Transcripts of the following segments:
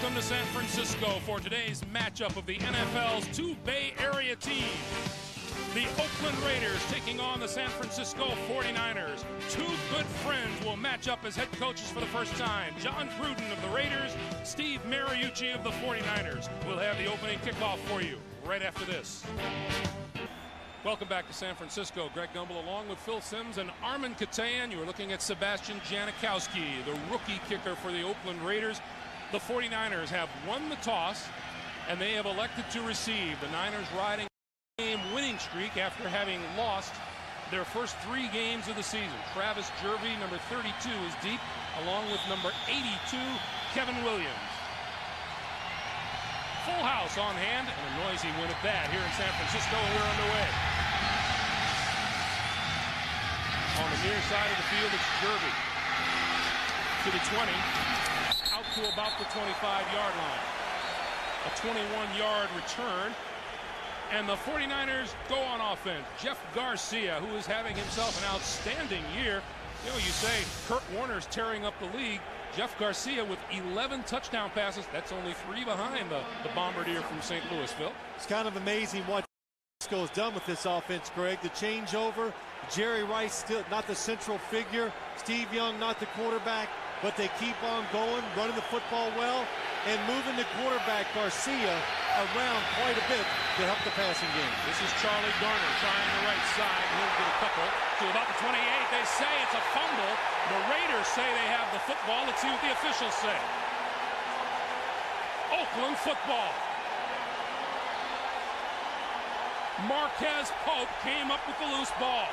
Welcome to San Francisco for today's matchup of the NFL's two Bay Area teams. The Oakland Raiders taking on the San Francisco 49ers. Two good friends will match up as head coaches for the first time. John Gruden of the Raiders, Steve Mariucci of the 49ers. We'll have the opening kickoff for you right after this. Welcome back to San Francisco. Greg Gumbel along with Phil Simms and Armin Katayan. You are looking at Sebastian Janikowski, the rookie kicker for the Oakland Raiders. The 49ers have won the toss, and they have elected to receive. The Niners riding a game winning streak after having lost their first 3 games of the season. Travis Jervey, number 32, is deep, along with number 82, Kevin Williams. Full house on hand, and a noisy win at that here in San Francisco, and we're underway. On the near side of the field, it's Jervey to the 20, out to about the 25-yard line. A 21-yard return, and the 49ers go on offense. Jeff Garcia, who is having himself an outstanding year. You know, you say Kurt Warner's tearing up the league. Jeff Garcia with 11 touchdown passes. That's only 3 behind the Bombardier from St. Louis, Phil. It's kind of amazing what has done with this offense, Greg. The changeover, Jerry Rice still not the central figure, Steve Young not the quarterback, but they keep on going, running the football well, and moving the quarterback Garcia around quite a bit to help the passing game. This is Charlie Garner trying the right side. He'll get a couple to about the 28. They say it's a fumble. The Raiders say they have the football. Let's see what the officials say. Oakland football. Marquez Pope came up with the loose ball.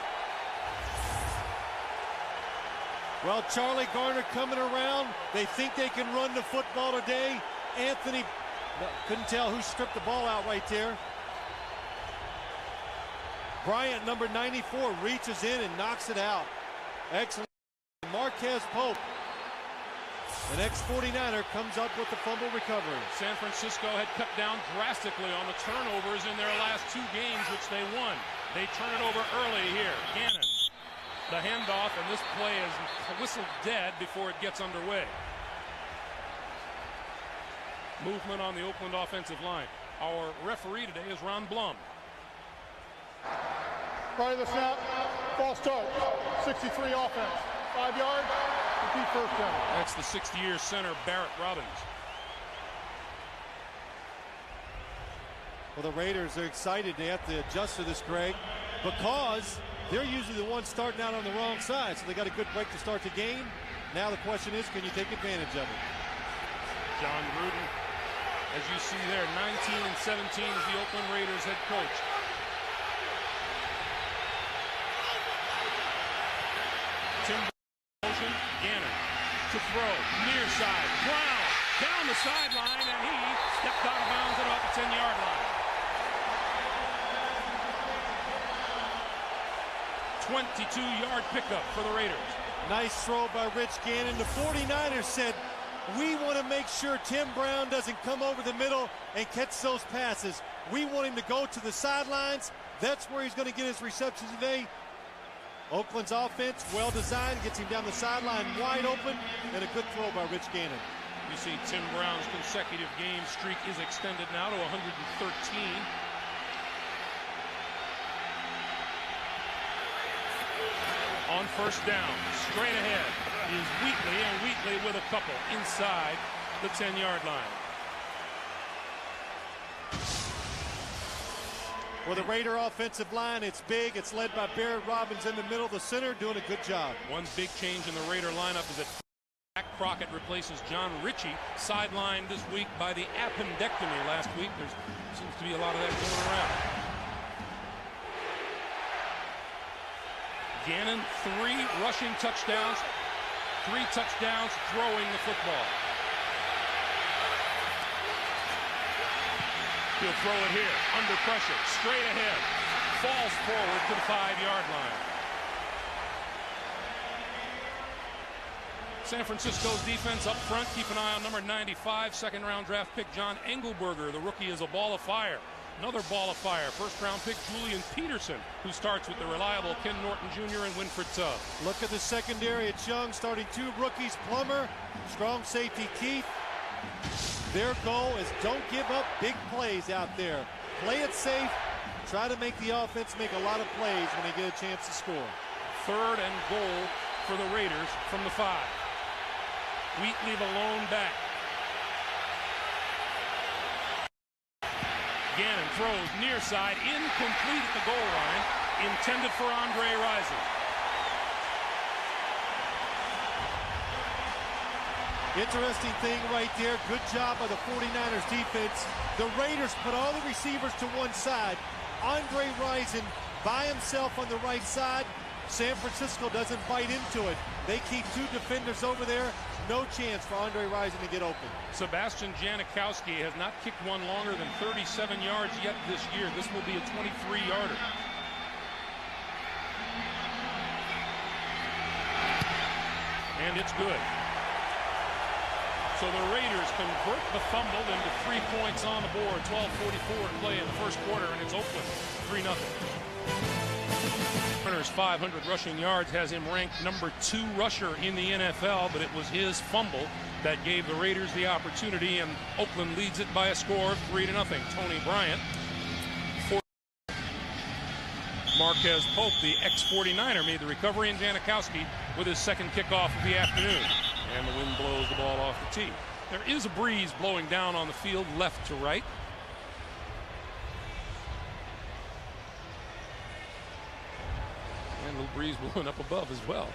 Well, Charlie Garner coming around. They think they can run the football today. Anthony, couldn't tell who stripped the ball out right there. Bryant, number 94, reaches in and knocks it out. Excellent. Marquez Pope, an ex-49er, comes up with the fumble recovery. San Francisco had cut down drastically on the turnovers in their last 2 games, which they won. They turn it over early here. Gannon, the handoff, and this play is whistled dead before it gets underway. Movement on the Oakland offensive line. Our referee today is Ron Blum. Right of the snap, false start, 63 offense, 5 yards, repeat first down. That's the 60-year center, Barrett Robbins. Well, the Raiders are excited. They have to adjust to this, Greg, because they're usually the ones starting out on the wrong side, so they got a good break to start the game. Now the question is, can you take advantage of it? John Gruden, as you see there, 19 and 17 as the Oakland Raiders head coach. Tim motion, Gannon to throw, near side, Brown down the sideline, and he stepped out of bounds at about the 10-yard line. 22-yard pickup for the Raiders. Nice throw by Rich Gannon. The 49ers said, we want to make sure Tim Brown doesn't come over the middle and catch those passes. We want him to go to the sidelines. That's where he's going to get his receptions today. Oakland's offense, well designed, gets him down the sideline wide open, and a good throw by Rich Gannon. You see Tim Brown's consecutive game streak is extended now to 113. On first down, straight ahead is Wheatley, and Wheatley with a couple inside the 10-yard line. For the Raider offensive line, it's big. It's led by Barrett Robbins in the middle. The center doing a good job. One big change in the Raider lineup is that Jack Crockett replaces John Ritchie, sidelined this week by the appendectomy last week. There seems to be a lot of that going around. Gannon, 3 rushing touchdowns, 3 touchdowns throwing the football. He'll throw it here, under pressure, straight ahead, falls forward to the 5-yard line. San Francisco's defense up front, keep an eye on number 95, 2nd-round draft pick John Engelberger. The rookie is a ball of fire. Another ball of fire, 1st-round pick Julian Peterson, who starts with the reliable Ken Norton Jr. and Winfred Tubb. Look at the secondary. It's young, starting 2 rookies, Plummer, strong safety Keith. Their goal is don't give up big plays out there. Play it safe. Try to make the offense make a lot of plays when they get a chance to score. 3rd and goal for the Raiders from the 5. Wheatley the lone back. Gannon throws near side, incomplete at the goal line, intended for Andre Rison. Interesting thing right there. Good job by the 49ers defense. The Raiders put all the receivers to one side. Andre Rison by himself on the right side. San Francisco doesn't bite into it. They keep 2 defenders over there. No chance for Andre Rison to get open. Sebastian Janikowski has not kicked one longer than 37 yards yet this year. This will be a 23-yarder. And it's good. So the Raiders convert the fumble into 3 points on the board. 12:44 to play in the first quarter, and it's Oakland 3-0. Turner's 500 rushing yards has him ranked number 2 rusher in the NFL, but it was his fumble that gave the Raiders the opportunity, and Oakland leads it by a score of 3-0. Tony Bryant. Marquez Pope, the ex-49er, made the recovery, and Janikowski with his 2nd kickoff of the afternoon. And the wind blows the ball off the tee. There is a breeze blowing down on the field left to right. And a little breeze blowing up above as well.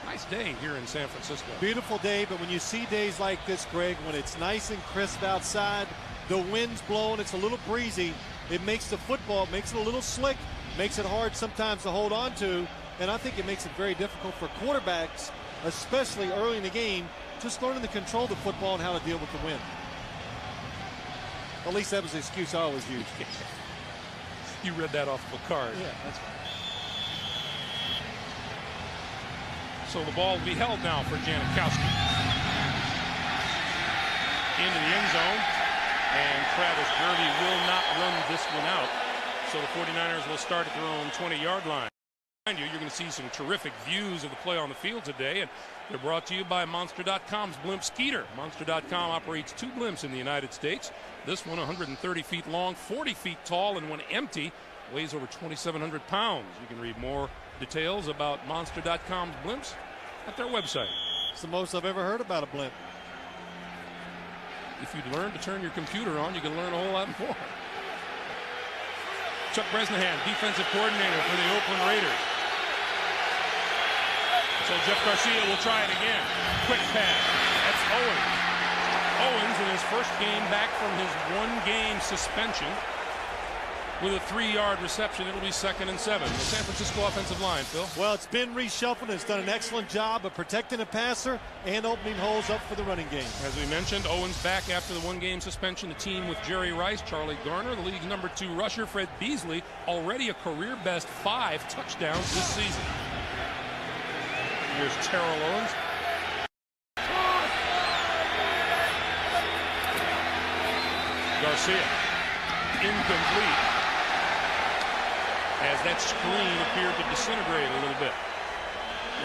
Nice day here in San Francisco. Beautiful day, but when you see days like this, Greg, when it's nice and crisp outside, the wind's blowing, it's a little breezy, it makes the football, makes it a little slick, makes it hard sometimes to hold on to, and I think it makes it very difficult for quarterbacks, especially early in the game, just learning to control the football and how to deal with the wind. At least that was the excuse I always used. You read that off of a card. Yeah, that's right. So the ball will be held now for Janikowski. Into the end zone, and Travis Gervey will not run this one out. So the 49ers will start at their own 20-yard line. You're going to see some terrific views of the play on the field today, and they're brought to you by Monster.com's Blimp Skeeter. Monster.com operates 2 blimps in the United States. This one 130 feet long, 40 feet tall, and when empty, weighs over 2,700 pounds. You can read more details about Monster.com's blimps at their website. It's the most I've ever heard about a blimp. If you'd learn to turn your computer on, you can learn a whole lot more. Chuck Bresnahan, defensive coordinator for the Oakland Raiders. So Jeff Garcia will try it again. Quick pass. That's Owens. Owens in his first game back from his 1-game suspension with a 3-yard reception. It'll be 2nd and 7. The San Francisco offensive line, Phil. Well, it's been reshuffled. It's done an excellent job of protecting the passer and opening holes up for the running game. As we mentioned, Owens back after the 1-game suspension. The team with Jerry Rice, Charlie Garner, the league's number 2 rusher, Fred Beasley, already a career best 5 touchdowns this season. Here's Terrell Owens. Garcia, incomplete, as that screen appeared to disintegrate a little bit.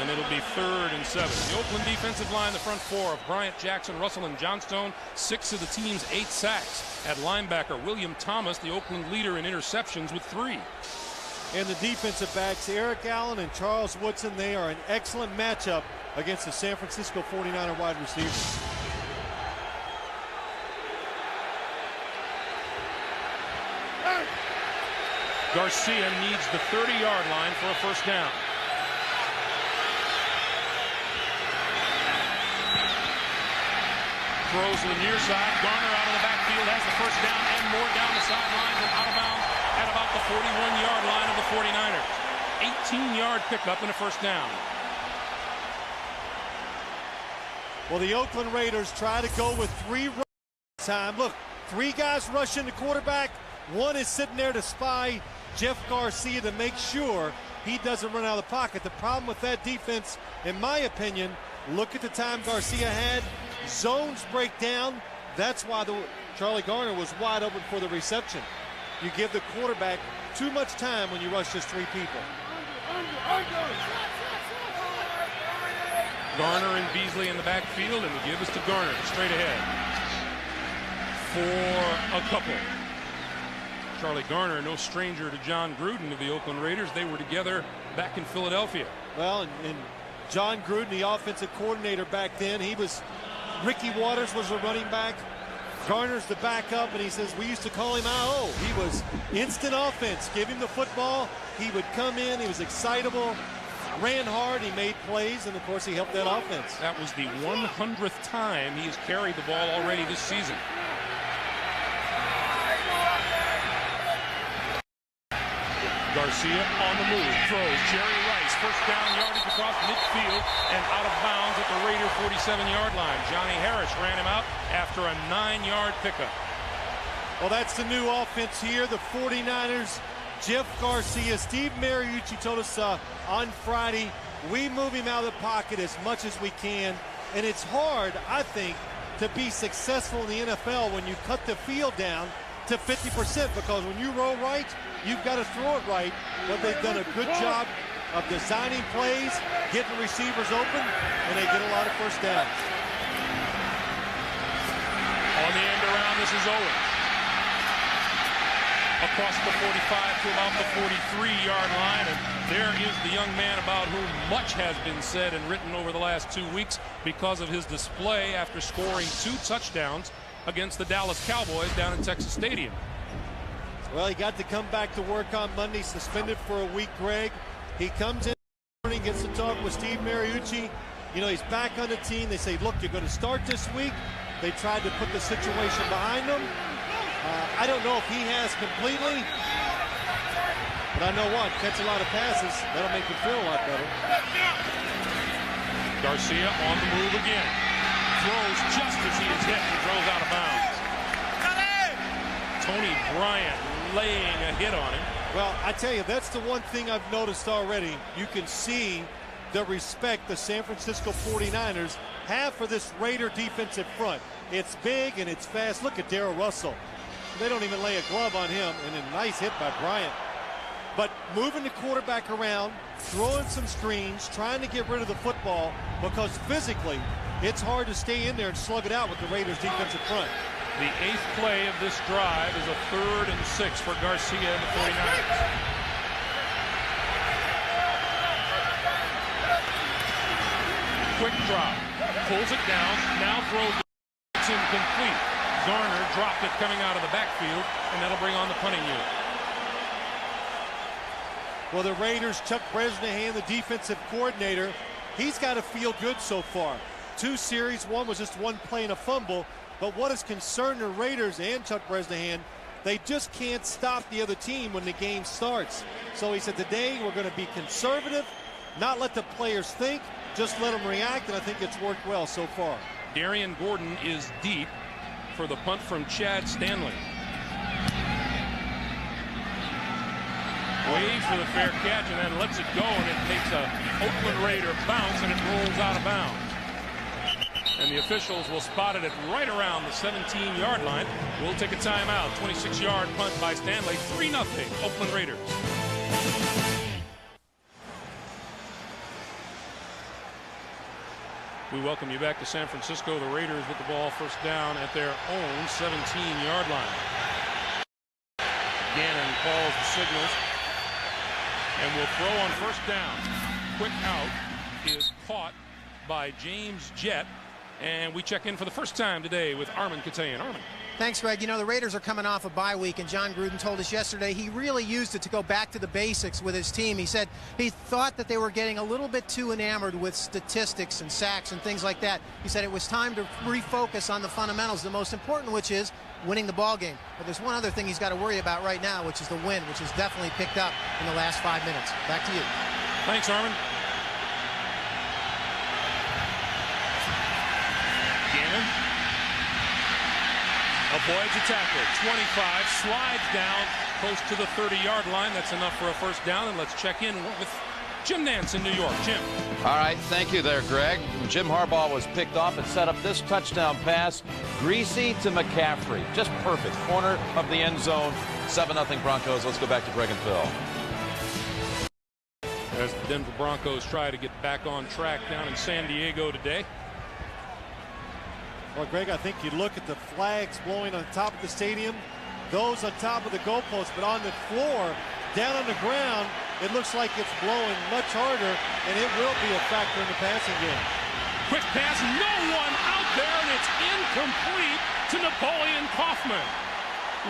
And it'll be 3rd and 7. The Oakland defensive line, the front 4 of Bryant, Jackson, Russell, and Johnstone. 6 of the team's 8 sacks. At linebacker, William Thomas, the Oakland leader in interceptions with 3. And the defensive backs, Eric Allen and Charles Woodson, they are an excellent matchup against the San Francisco 49er wide receivers. Garcia needs the 30-yard line for a first down. Throws to the near side. Garner out of the backfield has the first down and more down the sidelines and out of bounds at about the 41-yard line of the 49ers. 18-yard pickup and a first down. Well, the Oakland Raiders try to go with 3 rush time. Look, 3 guys rushing the quarterback. 1 is sitting there to spy Jeff Garcia to make sure he doesn't run out of the pocket. The problem with that defense, in my opinion, look at the time Garcia had. Zones break down. That's why Charlie Garner was wide open for the reception. You give the quarterback too much time when you rush just 3 people. Garner and Beasley in the backfield, and the give is to Garner straight ahead. for a couple. Charlie Garner, no stranger to John Gruden of the Oakland Raiders. They were together back in Philadelphia. Well, and John Gruden, the offensive coordinator back then, Ricky Waters was a running back. Garner's the backup, and he says we used to call him I.O. He was instant offense. Give him the football. He would come in. He was excitable, ran hard. He made plays, and, of course, he helped that offense. That was the 100th time he has carried the ball already this season. Garcia on the move, throws. Jerry Rice, first down, yardage across midfield and out of bounds at the Raider 47-yard line. Johnny Harris ran him out after a 9-yard pickup. Well, that's the new offense here. The 49ers, Jeff Garcia. Steve Mariucci told us on Friday, we move him out of the pocket as much as we can. And it's hard, I think, to be successful in the NFL when you cut the field down to 50%, because when you roll right, you've got to throw it right. But they've done a good job of designing plays, getting receivers open, and they get a lot of first downs. On the end around, this is Owens. Across the 45 to about the 43-yard line, and there is the young man about whom much has been said and written over the last 2 weeks because of his display after scoring 2 touchdowns against the Dallas Cowboys down in Texas Stadium. Well, he got to come back to work on Monday, suspended for a week, Greg. He comes in the morning, gets to talk with Steve Mariucci. You know, he's back on the team. They say, look, you're going to start this week. They tried to put the situation behind him. I don't know if he has completely, but I know what, catch a lot of passes. That'll make him feel a lot better. Garcia on the move again. Throws just as he is hit and throws out of bounds. Tony Bryant laying a hit on him. Well, I tell you, that's the one thing I've noticed already. You can see the respect the San Francisco 49ers have for this Raider defensive front. It's big and it's fast. Look at Darrell Russell. They don't even lay a glove on him, and a nice hit by Bryant. But moving the quarterback around, throwing some screens, trying to get rid of the football, because physically it's hard to stay in there and slug it out with the Raiders defensive front. The 8th play of this drive is a 3rd and 6 for Garcia and the 49ers. Quick drop, pulls it down, now throws it. It's incomplete. Garner dropped it coming out of the backfield, and that'll bring on the punting unit. Well, the Raiders, Chuck Bresnahan, the defensive coordinator, he's got to feel good so far. 2 series, one was just one play and a fumble. But what has concerned the Raiders and Chuck Bresnahan, they just can't stop the other team when the game starts. So he said, today we're going to be conservative, not let the players think, just let them react, and I think it's worked well so far. Darian Gordon is deep for the punt from Chad Stanley. Waits for the fair catch and then lets it go, and it takes a Oakland Raider bounce, and it rolls out of bounds. And the officials will spot it at right around the 17-yard line. We'll take a timeout. 26-yard punt by Stanley. 3-0 Oakland Raiders. We welcome you back to San Francisco. The Raiders with the ball first down at their own 17-yard line. Gannon calls the signals and will throw on first down. Quick out is caught by James Jett. And we check in for the first time today with Armin Katayan. Armin. Thanks, Greg. You know, the Raiders are coming off a bye week, and John Gruden told us yesterday he really used it to go back to the basics with his team. He said he thought that they were getting a little bit too enamored with statistics and sacks and things like that. He said it was time to refocus on the fundamentals, the most important, which is winning the ball game. But there's one other thing he's got to worry about right now, which is the win, which has definitely picked up in the last 5 minutes. Back to you. Thanks, Armin. Gannon avoids a tackle. 25, slides down close to the 30-yard line. That's enough for a first down. And let's check in with Jim Nantz in New York. Jim. All right, thank you there, Greg. Jim Harbaugh was picked off and set up this touchdown pass. Greasy to McCaffrey. Just perfect. Corner of the end zone. 7-0 Broncos. Let's go back to Greg and Phil. As the Denver Broncos try to get back on track down in San Diego today. Well, Greg, I think you look at the flags blowing on top of the stadium, those on top of the goalposts, but on the floor, down on the ground, it looks like it's blowing much harder, and it will be a factor in the passing game. Quick pass, no one out there, and it's incomplete to Napoleon Kaufman.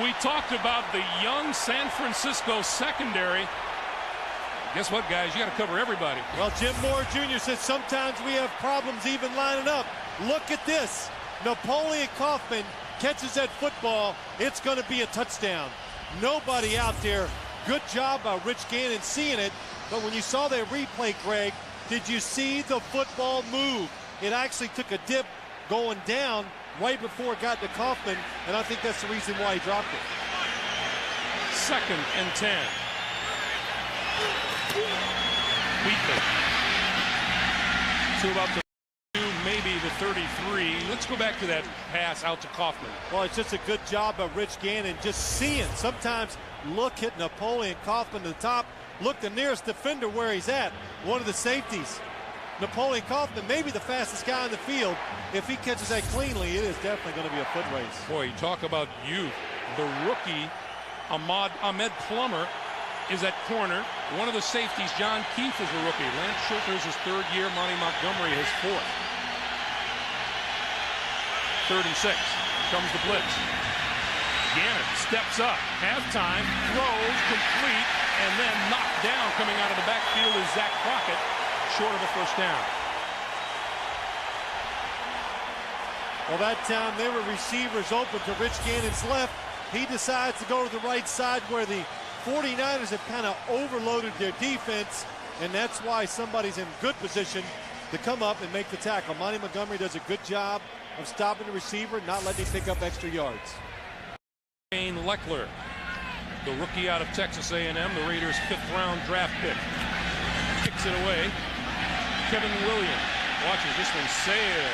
We talked about the young San Francisco secondary. Guess what, guys? You got to cover everybody. Well, Jim Moore Jr. said sometimes we have problems even lining up. Look at this. Napoleon Kaufman catches that football. It's going to be a touchdown. Nobody out there. Good job by Rich Gannon seeing it. But when you saw that replay, Greg, did you see the football move? It actually took a dip going down right before it got to Kaufman, and I think that's the reason why he dropped it. 2nd and 10. Wheatley to about the maybe the 33. Let's go back to that pass out to Kaufman. Well, it's just a good job by Rich Gannon just seeing. Sometimes look at Napoleon Kaufman to the top. Look the nearest defender where he's at. One of the safeties. Napoleon Kaufman, maybe the fastest guy in the field. If he catches that cleanly, it is definitely going to be a foot race. Boy, you talk about youth. The rookie, Ahmed Plummer, is at corner. One of the safeties, John Keefe, is a rookie. Lance Schulter is his 3rd year. Monty Montgomery his 4th. 36. Comes the blitz. Gannon steps up. Halftime. Throws complete. And then knocked down coming out of the backfield is Zach Crockett. Short of a first down. Well, that time there were receivers open to Rich Gannon's left. He decides to go to the right side where the 49ers have kind of overloaded their defense, and that's why somebody's in good position to come up and make the tackle. Monty Montgomery does a good job of stopping the receiver, not letting him pick up extra yards. Wayne Leckler, the rookie out of Texas A&M, the Raiders' 5th-round draft pick. Kicks it away. Kevin Williams watches this one sail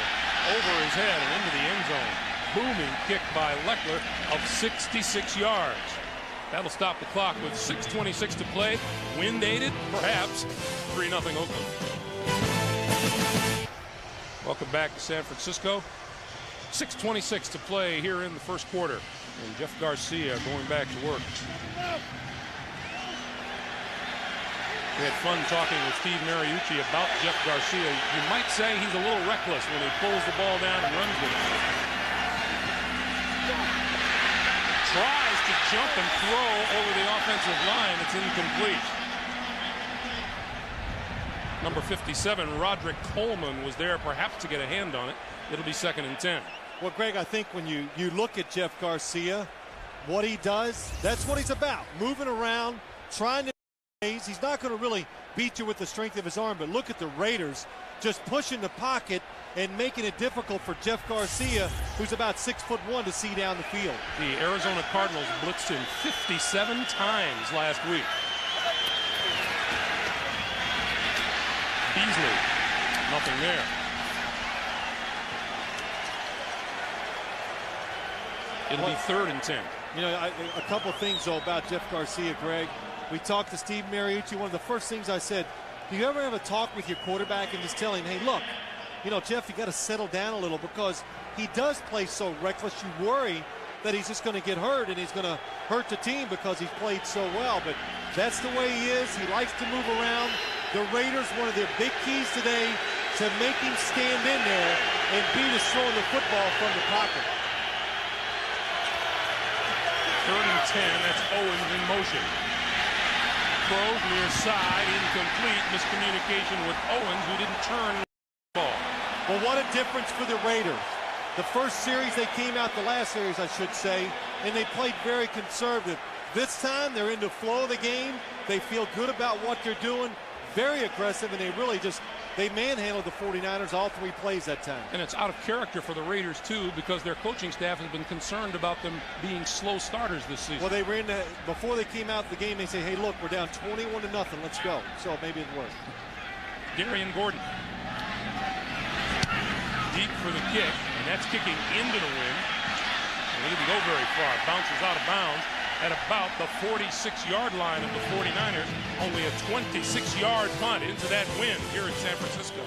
over his head and into the end zone. Booming kick by Leckler of 66 yards. That'll stop the clock with 6:26 to play. Wind aided, perhaps. 3-0 Oakland. Welcome back to San Francisco. 6:26 to play here in the first quarter. And Jeff Garcia going back to work. We had fun talking with Steve Mariucci about Jeff Garcia. You might say he's a little reckless when he pulls the ball down and runs with it. Tries to jump and throw over the offensive line. It's incomplete. Number 57, Roderick Coleman, was there perhaps to get a hand on it. It'll be 2nd and 10. Well, Greg, I think when you look at Jeff Garcia, what he does, that's what he's about. Moving around, trying to. He's not going to really beat you with the strength of his arm, but look at the Raiders just pushing the pocket and making it difficult for Jeff Garcia, who's about 6'1", to see down the field. The Arizona Cardinals blitzed him 57 times last week. Beasley, nothing there. It'll be 3rd and 10. You know, a couple things, though, about Jeff Garcia, Greg. We talked to Steve Mariucci. One of the first things I said, do you ever have a talk with your quarterback and just tell him, hey, look, you know, Jeff, you got to settle down a little because he does play so reckless. You worry that he's just going to get hurt and he's going to hurt the team because he's played so well. But that's the way he is. He likes to move around. The Raiders, one of their big keys today to make him stand in there and beat us throwing the football from the pocket. 3rd and 10, that's Owens in motion. Throws near side, incomplete, miscommunication with Owens, who didn't turn the ball. Well, what a difference for the Raiders. The first series, they came out, the last series, I should say, and they played very conservative. This time, they're in the flow of the game. They feel good about what they're doing, very aggressive, and they really just, they manhandled the 49ers all 3 plays that time. And it's out of character for the Raiders, too, because their coaching staff has been concerned about them being slow starters this season. Well, they ran before they came out of the game, they say, hey, look, we're down 21-0, let's go. So maybe it worked. Darian Gordon. Deep for the kick, and that's kicking into the wind. And it didn't go very far. Bounces out of bounds at about the 46-yard line of the 49ers. Only a 26-yard punt into that wind here in San Francisco.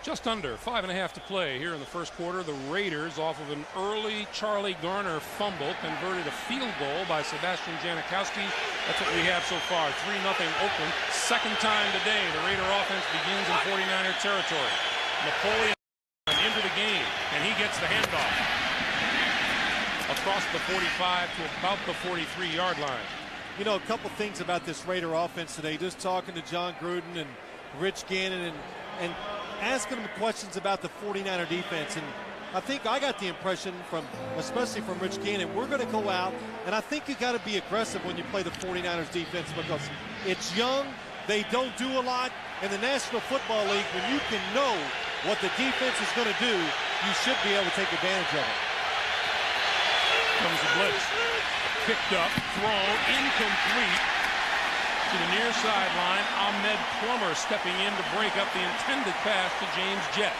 Just under 5.5 to play here in the first quarter. The Raiders, off of an early Charlie Garner fumble, converted a field goal by Sebastian Janikowski. That's what we have so far. 3-0 Oakland. Second time today the Raider offense begins in 49er territory. Napoleon into the game, and he gets the handoff across the 45 to about the 43-yard line. You know, a couple things about this Raider offense today. Just talking to John Gruden and Rich Gannon and asking them questions about the 49er defense. And I think I got the impression especially from Rich Gannon, we're going to go out, and I think you got to be aggressive when you play the 49ers defense because it's young, they don't do a lot. In the National Football League, when you can know what the defense is going to do, you should be able to take advantage of it. Comes the blitz. Picked up, thrown, incomplete. To the near sideline, Ahmed Plummer stepping in to break up the intended pass to James Jett.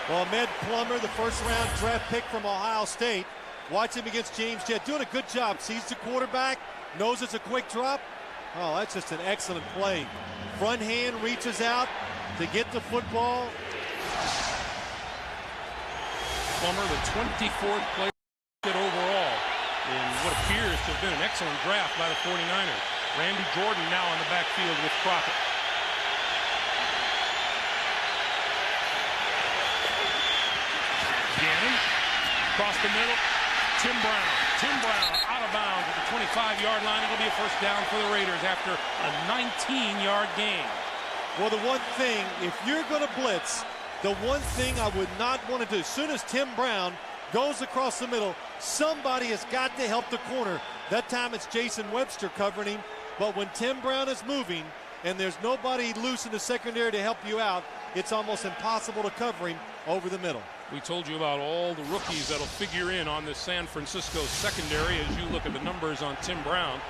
Well, Ahmed Plummer, the first-round draft pick from Ohio State. Watch him against James Jett, doing a good job. Sees the quarterback, knows it's a quick drop. Oh, that's just an excellent play. Front hand reaches out to get the football. Plummer, the 24th player overall in what appears to have been an excellent draft by the 49ers. Randy Jordan now in the backfield with Crockett. Gannon, across the middle. Tim Brown out of bounds at the 25-yard line. It'll be a first down for the Raiders after a 19-yard gain. Well, the one thing, if you're going to blitz, the one thing I would not want to do, as soon as Tim Brown goes across the middle, somebody has got to help the corner. That time it's Jason Webster covering him. But when Tim Brown is moving and there's nobody loose in the secondary to help you out, it's almost impossible to cover him over the middle. We told you about all the rookies that'll figure in on this San Francisco secondary as you look at the numbers on Tim Brown.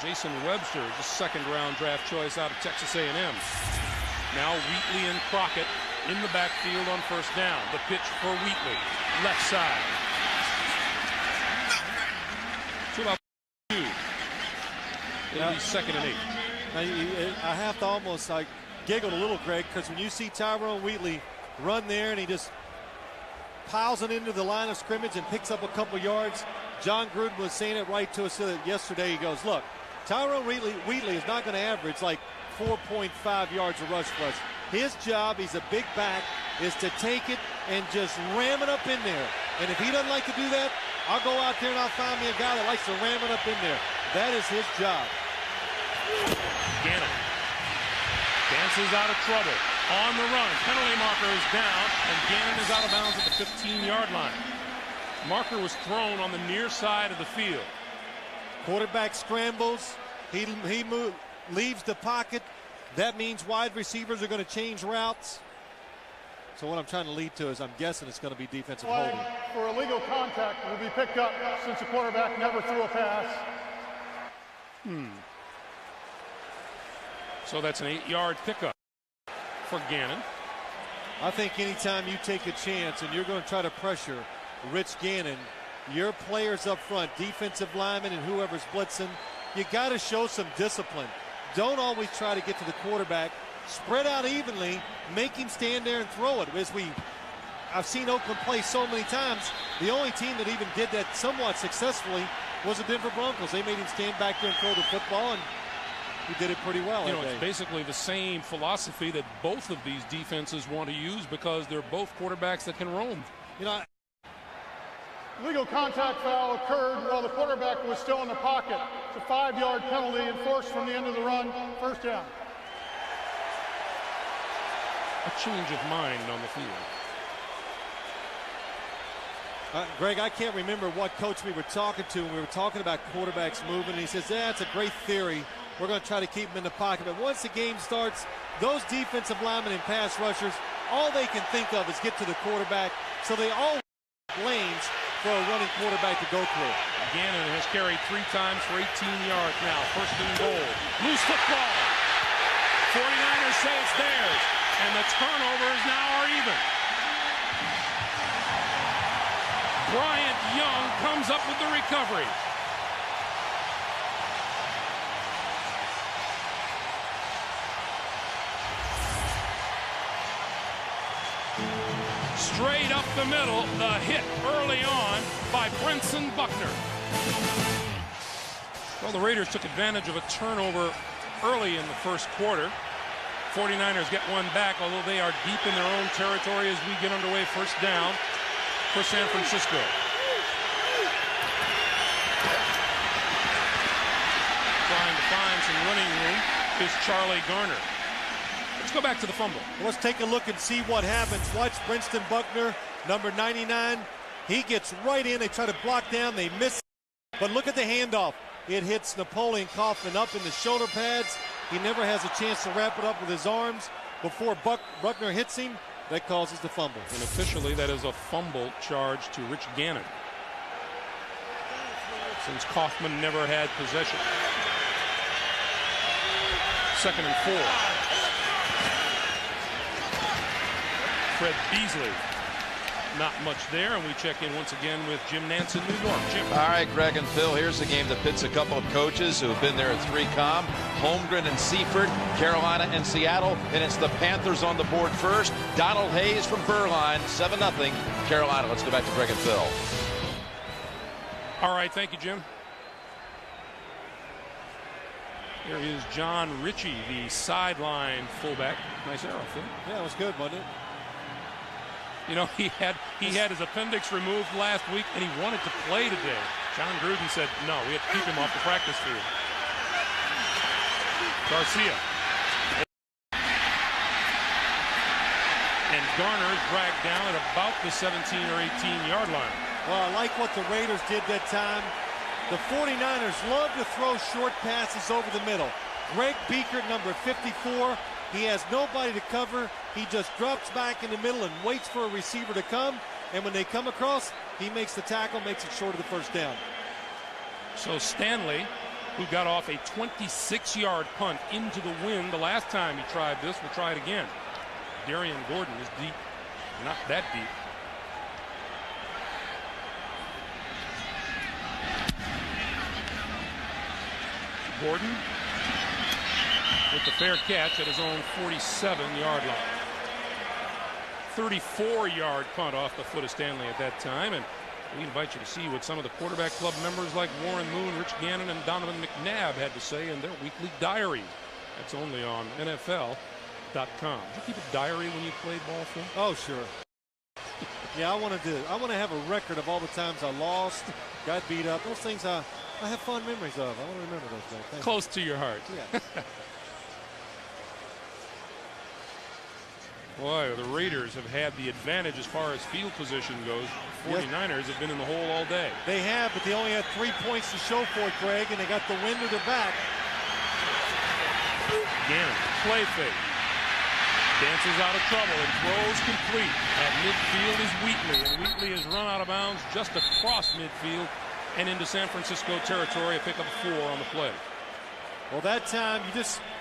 Jason Webster is a second-round draft choice out of Texas A&M. Now Wheatley and Crockett in the backfield on first down. The pitch for Wheatley, left side. To about 2. It'll be 2nd and 8. Now, I have to almost giggle a little, Greg, because when you see Tyrone Wheatley run there and he just piles it into the line of scrimmage and picks up a couple yards, John Gruden was saying it right to us yesterday. He goes, look, Tyrone Wheatley is not going to average like 4.5 yards a rush for us. His job, he's a big back, is to take it and just ram it up in there. And if he doesn't like to do that, I'll go out there and I'll find me a guy that likes to ram it up in there. That is his job. Gannon dances out of trouble. On the run, penalty marker is down, and Gannon is out of bounds at the 15-yard line. Marker was thrown on the near side of the field. Quarterback scrambles. He leaves the pocket. That means wide receivers are going to change routes. So what I'm trying to lead to is I'm guessing it's going to be defensive holding. For illegal contact will be picked up since the quarterback never threw a pass. So that's an 8-yard pickup for Gannon. I think anytime you take a chance and you're going to try to pressure Rich Gannon, your players up front, defensive linemen and whoever's blitzing, you got to show some discipline. Don't always try to get to the quarterback. Spread out evenly, make him stand there and throw it. I've seen Oakland play so many times. The only team that even did that somewhat successfully was the Denver Broncos. They made him stand back there and throw the football, and he did it pretty well. You know, it's basically the same philosophy that both of these defenses want to use because they're both quarterbacks that can roam. You know, Legal contact foul occurred while the quarterback was still in the pocket. It's a 5-yard penalty enforced from the end of the run. First down. A change of mind on the field. Greg, I can't remember what coach we were talking to when we were talking about quarterbacks moving. He says, yeah, it's a great theory. We're going to try to keep them in the pocket. But once the game starts, those defensive linemen and pass rushers, all they can think of is get to the quarterback. So they all lanes for a running quarterback to go through. Gannon has carried 3 times for 18 yards now. First and goal. Loose football. 49ers say it's theirs. And the turnovers now are even. Bryant Young comes up with the recovery. up the middle, the hit early on by Brenson Buckner. Well, the Raiders took advantage of a turnover early in the first quarter. 49ers get one back, although they are deep in their own territory as we get underway. First down for San Francisco. Trying to find some running room is Charlie Garner. Let's go back to the fumble. Let's take a look and see what happens. Watch Brenton Buckner, number 99. He gets right in. They try to block down. They miss. But look at the handoff. It hits Napoleon Kaufman up in the shoulder pads. He never has a chance to wrap it up with his arms before Buckner hits him. That causes the fumble. And officially, that is a fumble charge to Rich Gannon, since Kaufman never had possession. 2nd and 4. Fred Beasley. Not much there, and we check in once again with Jim Nance in New York. Jim. All right, Greg and Phil, here's the game that pits a couple of coaches who have been there at 3Com. Holmgren and Seifert, Carolina and Seattle, and it's the Panthers on the board first. Donald Hayes from Berline, 7-0 Carolina. Let's go back to Greg and Phil. All right, thank you, Jim. Here is John Ritchie, the sideline fullback. Nice arrow, Phil. Yeah, it was good, wasn't it? You know, he had his appendix removed last week, and he wanted to play today. John Gruden said, no, we have to keep him off the practice field. Garcia. And Garner is dragged down at about the 17 or 18-yard line. Well, I like what the Raiders did that time. The 49ers love to throw short passes over the middle. Greg Beekert, number 54, he has nobody to cover. He just drops back in the middle and waits for a receiver to come. And when they come across, he makes the tackle, makes it short of the first down. So Stanley, who got off a 26-yard punt into the wind the last time he tried this, will try it again. Darian Gordon is deep. Not that deep. Gordon with the fair catch at his own 47-yard line. 34-yard punt off the foot of Stanley at that time, and we invite you to see what some of the quarterback club members like Warren Moon, Rich Gannon, and Donovan McNabb had to say in their weekly diary. That's only on NFL.com. Did you keep a diary when you played ball, Phil? Oh, sure. Yeah, I want to have a record of all the times I lost, got beat up. Those things I have fond memories of. I want to remember those things. Thank Close to your heart. Yeah. Boy, the Raiders have had the advantage as far as field position goes. The 49ers have been in the hole all day. They have, but they only had 3 points to show for it, Greg, and they got the wind to their back. Gannon, play fake. Dances out of trouble and throws complete. At midfield is Wheatley, and Wheatley has run out of bounds just across midfield and into San Francisco territory. A pickup 4 on the play. Well, that time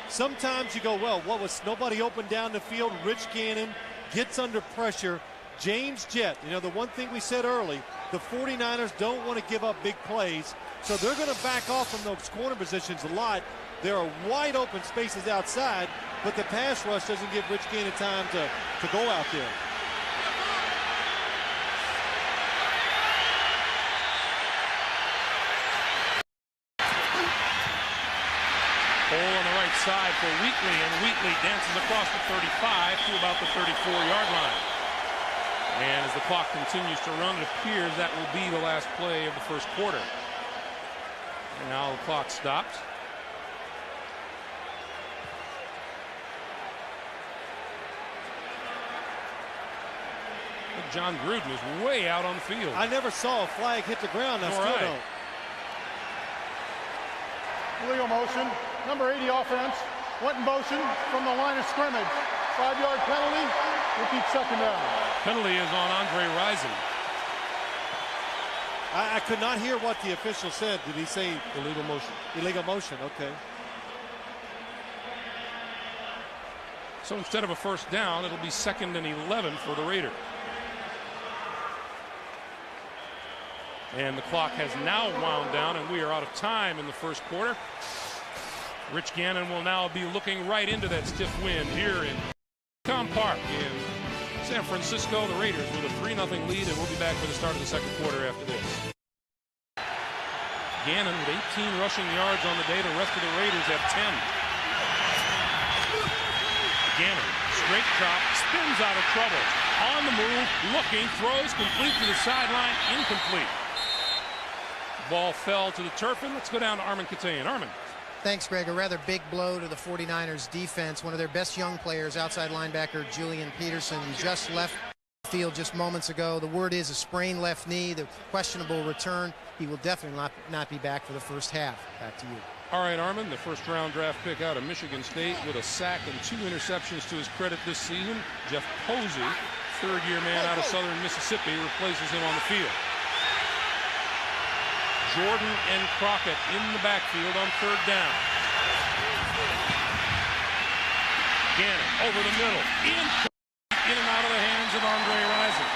sometimes you go, well, nobody open down the field. Rich Gannon gets under pressure. James Jett, the one thing we said early, the 49ers don't want to give up big plays, so they're going to back off from those corner positions a lot. There are wide open spaces outside, but the pass rush doesn't give Rich Gannon time to go out there. Hole on the right side for Wheatley, and Wheatley dances across the 35 to about the 34-yard line. And as the clock continues to run, it appears that will be the last play of the first quarter. And now the clock stops. John Gruden is way out on the field. I never saw a flag hit the ground. I still don't. Illegal motion. Number 80 offense went in motion from the line of scrimmage. 5-yard penalty. We'll keep second down. Penalty is on Andre Rison. I could not hear what the official said. Did he say illegal motion? Illegal motion, okay. So instead of a first down, it'll be 2nd and 11 for the Raiders. And the clock has now wound down, and we are out of time in the first quarter. Rich Gannon will now be looking right into that stiff wind here in Com Park in San Francisco, the Raiders with a 3-0 lead, and we'll be back for the start of the second quarter after this. Gannon with 18 rushing yards on the day. The rest of the Raiders have 10. Gannon, straight drop, spins out of trouble. On the move, looking, throws, complete to the sideline, incomplete. Ball fell to the turf, and let's go down to Armin Katayan. Armin. Thanks, Greg. A rather big blow to the 49ers defense. One of their best young players, outside linebacker Julian Peterson, just left the field just moments ago. The word is a sprained left knee, the questionable return. He will definitely not be back for the first half. Back to you. All right, Armin, the first-round draft pick out of Michigan State with a sack and 2 interceptions to his credit this season. Jeff Posey, third-year man out of Southern Mississippi, replaces him on the field. Jordan and Crockett in the backfield on third down. Gannon over the middle. In and out of the hands of Andre Rison.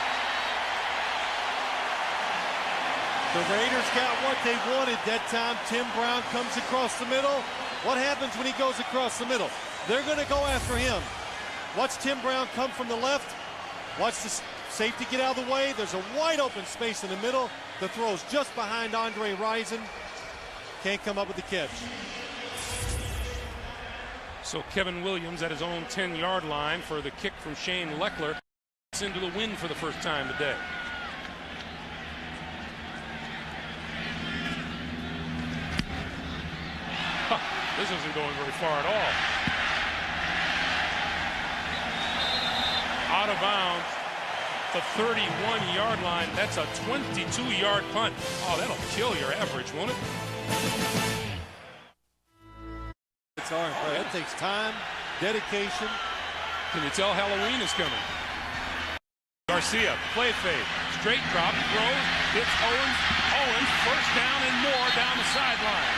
The Raiders got what they wanted that time. Tim Brown comes across the middle. What happens when he goes across the middle? They're going to go after him. Watch Tim Brown come from the left. Watch the safety get out of the way. There's a wide open space in the middle. The throw's just behind Andre Rison. Can't come up with the catch. So Kevin Williams at his own 10-yard line for the kick from Shane Leckler. It's into the win for the first time today. This isn't going very far at all. Out of bounds. The 31-yard line. That's a 22-yard punt. Oh, that'll kill your average, won't it? It's hard. That takes time, dedication. Can you tell Halloween is coming? Garcia, play fake, straight drop, throws, hits Owens. Owens, first down and more down the sideline.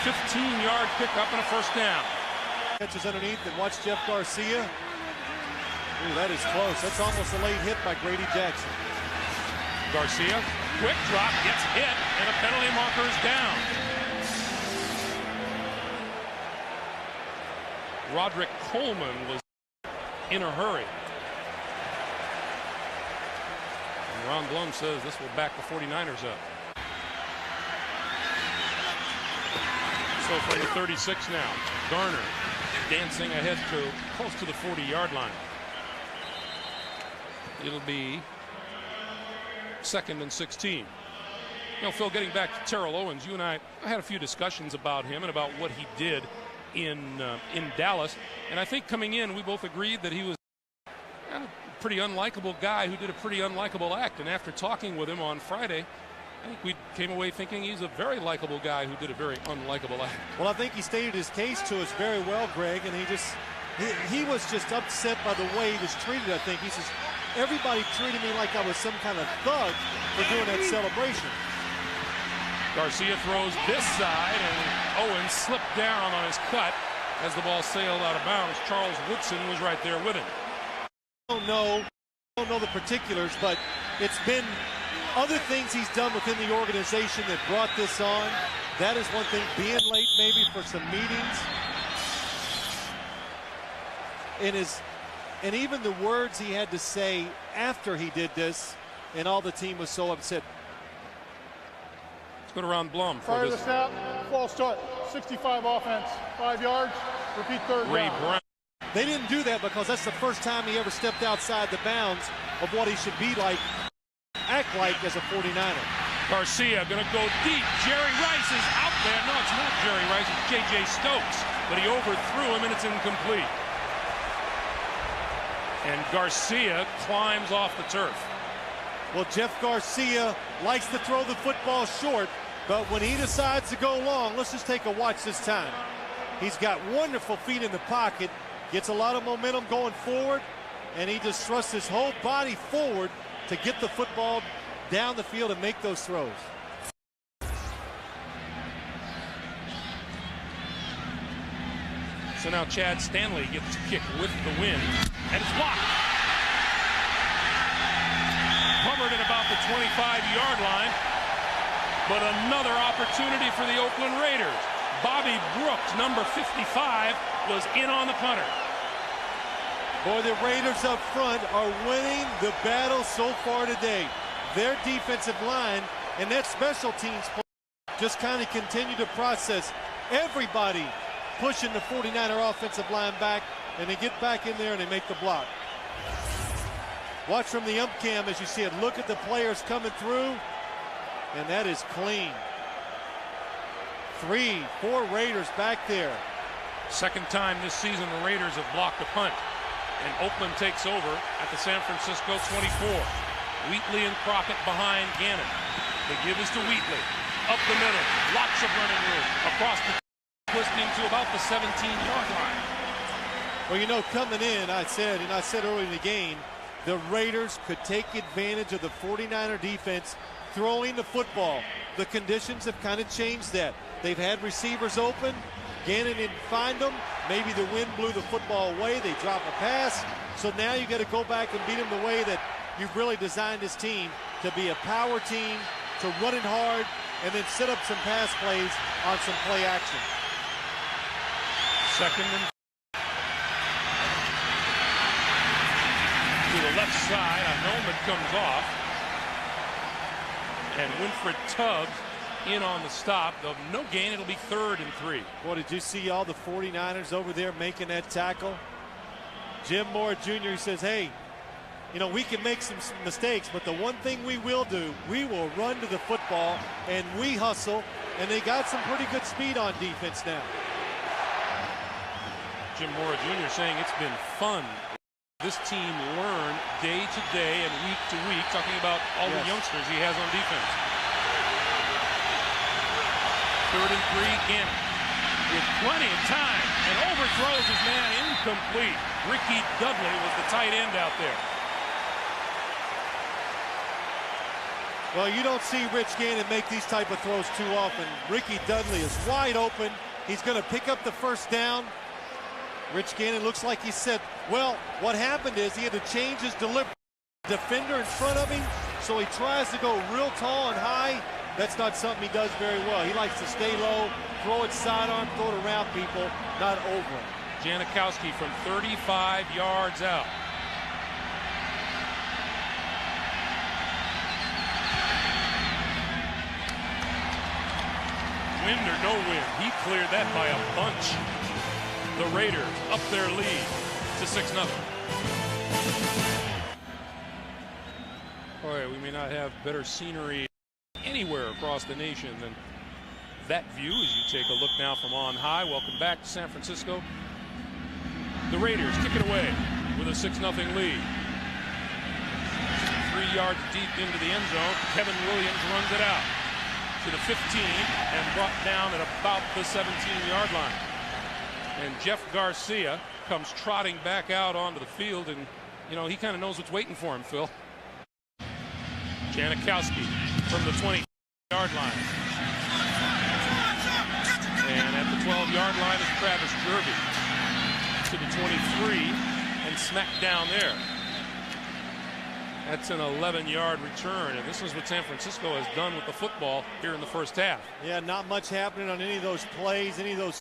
15-yard pickup and a first down. Catches underneath, and watch Jeff Garcia. Ooh, that is close. That's almost a late hit by Grady Jackson. Garcia, quick drop, gets hit, and a penalty marker is down. Roderick Coleman was in a hurry. And Ron Blum says this will back the 49ers up. So from the 36 now, Garner dancing ahead to close to the 40-yard line. It'll be 2nd and 16. You know, Phil, getting back to Terrell Owens, you and I had a few discussions about him and about what he did in Dallas. And I think coming in, we both agreed that he was a pretty unlikable guy who did a pretty unlikable act. And after talking with him on Friday, I think we came away thinking he's a very likable guy who did a very unlikable act. Well, I think he stated his case to us very well, Greg, and he was just upset by the way he was treated. I think he says, everybody treated me like I was some kind of thug for doing that celebration. Garcia throws this side, and Owens slipped down on his cut as the ball sailed out of bounds. Charles Woodson was right there with him. I don't know the particulars, but it's been other things he's done within the organization that brought this on. That is one thing, being late maybe for some meetings. And even the words he had to say after he did this, and all the team was so upset. Let's go to Ron Blum for Prior to this. the snap, false start, 65 offense, 5 yards, repeat third Ray down. Brown. They didn't do that because that's the first time he ever stepped outside the bounds of what he should be like, act like as a 49er. Garcia going to go deep. Jerry Rice is out there. No, it's not Jerry Rice. It's J.J. Stokes. But he overthrew him, and it's incomplete. And Garcia climbs off the turf. Well, Jeff Garcia likes to throw the football short, but when he decides to go long, let's just take a watch this time. He's got wonderful feet in the pocket, gets a lot of momentum going forward, and he just thrusts his whole body forward to get the football down the field and make those throws. So now Chad Stanley gets kicked with the win, and it's blocked. Covered at about the 25-yard line, but another opportunity for the Oakland Raiders. Bobby Brooks, number 55, was in on the punter. Boy, the Raiders up front are winning the battle so far today. Their defensive line and that special teams play just kind of continue to process. Everybody pushing the 49er offensive line back, and they get back in there and they make the block. Watch from the ump cam as you see it. Look at the players coming through, and that is clean. 3, 4 Raiders back there. Second time this season the Raiders have blocked a punt, and Oakland takes over at the San Francisco 24. Wheatley and Crockett behind Gannon. The give is to Wheatley. Up the middle, lots of running room. Across the twisting to about the 17-yard line. Well, you know, coming in, I said early in the game, the Raiders could take advantage of the 49er defense throwing the football. The conditions have kind of changed that. They've had receivers open. Gannon didn't find them. Maybe the wind blew the football away. They drop a pass. So now you got to go back and beat them the way that you've really designed this team to be a power team, to run it hard, and then set up some pass plays on some play action. Second and to the left side, a helmet comes off, and Winfred Tubbs in on the stop. Of no gain, it'll be 3rd and 3. Boy, did you see all the 49ers over there making that tackle? Jim Moore Jr. He says, hey, you know, we can make some mistakes, but the one thing we will do, we will run to the football, and we hustle, and they got some pretty good speed on defense now. Jim Moore Jr. saying it's been fun. This team learned day to day and week to week, talking about all the youngsters he has on defense. 3rd and 3, Gannon with plenty of time and overthrows his man, incomplete. Ricky Dudley was the tight end out there. Well, you don't see Rich Gannon make these type of throws too often. Ricky Dudley is wide open. He's going to pick up the first down. Rich Gannon looks like he said, well, what happened is he had to change his delivery. Defender in front of him, so he tries to go real tall and high. That's not something he does very well. He likes to stay low, throw it sidearm, throw it around people, not over him. Janikowski from 35 yards out. Wind or no wind, he cleared that by a bunch. The Raiders up their lead to 6-0. Boy, we may not have better scenery anywhere across the nation than that view as you take a look now from on high. Welcome back to San Francisco. The Raiders kick it away with a 6-0 lead. 3 yards deep into the end zone. Kevin Williams runs it out to the 15 and brought down at about the 17-yard line. And Jeff Garcia comes trotting back out onto the field, and you know, he kind of knows what's waiting for him, Phil. Janikowski from the 20-yard line. And at the 12-yard line is Travis Jerby to the 23 and smacked down there. That's an 11-yard return, and this is what San Francisco has done with the football here in the first half. Yeah, not much happening on any of those plays, any of those.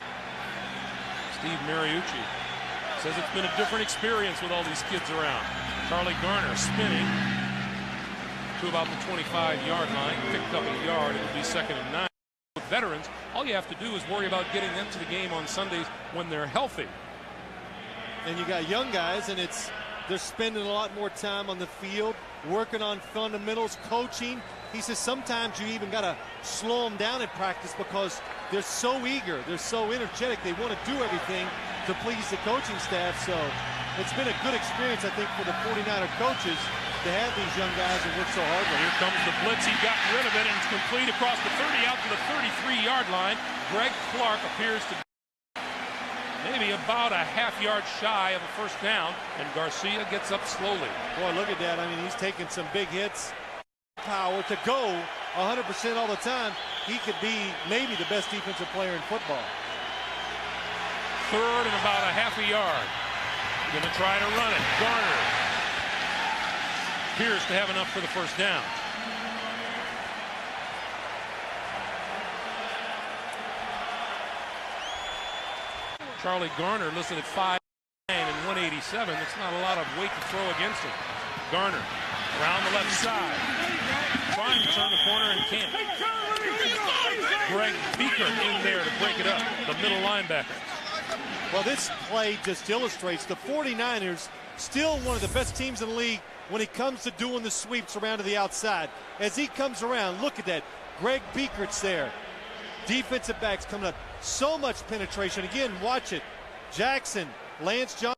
Steve Mariucci says it's been a different experience with all these kids around. Charlie Garner spinning to about the 25-yard line, picked up a yard. It'll be 2nd and 9. With veterans, all you have to do is worry about getting them to the game on Sundays when they're healthy. And you got young guys, and they're spending a lot more time on the field, working on fundamentals, coaching. He says sometimes you even got to slow them down in practice because they're so eager, they're so energetic, they want to do everything to please the coaching staff. So it's been a good experience, I think, for the 49er coaches to have these young guys that work so hard. Here comes the blitz. He got rid of it, and it's complete across the 30 out to the 33-yard line. Greg Clark appears to maybe about a half-yard shy of a first down, and Garcia gets up slowly. Boy, look at that. I mean, he's taking some big hits. Power to go 100% all the time. He could be maybe the best defensive player in football. 3rd and about a half a yard. Going to try to run it. Garner appears to have enough for the first down. Charlie Garner listed at 5'9" and 180. 187. That's not a lot of weight to throw against him. Garner around the left side. Trying to turn the corner and can't. Greg Beaker in there to break it up, the middle linebacker. Well, this play just illustrates the 49ers still one of the best teams in the league when it comes to doing the sweeps around to the outside. As he comes around, look at that. Greg Beaker's there. Defensive backs coming up. So much penetration. Again, watch it. Jackson, Lance Johnson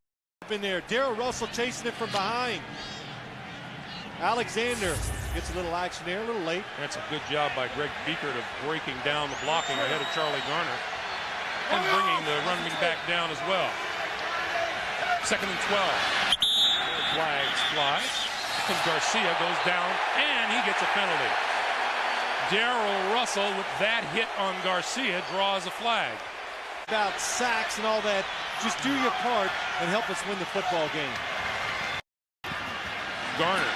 in there. Darrell Russell chasing it from behind. Alexander gets a little action there, a little late. That's a good job by Greg Beaker to breaking down the blocking ahead of Charlie Garner and bringing the running back down as well. 2nd and 12. Flags fly. And Garcia goes down, and he gets a penalty. Darrell Russell, with that hit on Garcia, draws a flag. About sacks and all that, just do your part and help us win the football game. Garner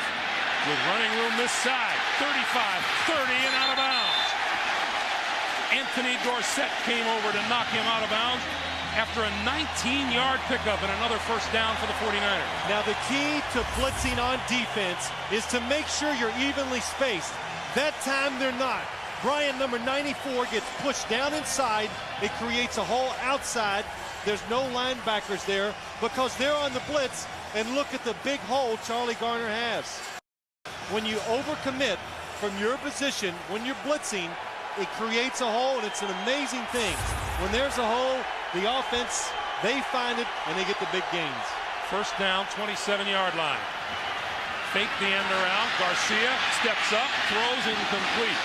with running room this side, 35, 30, and out of bounds. Anthony Dorsett came over to knock him out of bounds after a 19-yard pickup and another first down for the 49ers. Now the key to blitzing on defense is to make sure you're evenly spaced. That time they're not. Bryant, number 94, gets pushed down inside. It creates a hole outside. There's no linebackers there because they're on the blitz, and look at the big hole Charlie Garner has. When you overcommit from your position, when you're blitzing, it creates a hole, and it's an amazing thing. When there's a hole, the offense, they find it, and they get the big gains. First down, 27-yard line. Fake the end around. Garcia steps up, throws incomplete.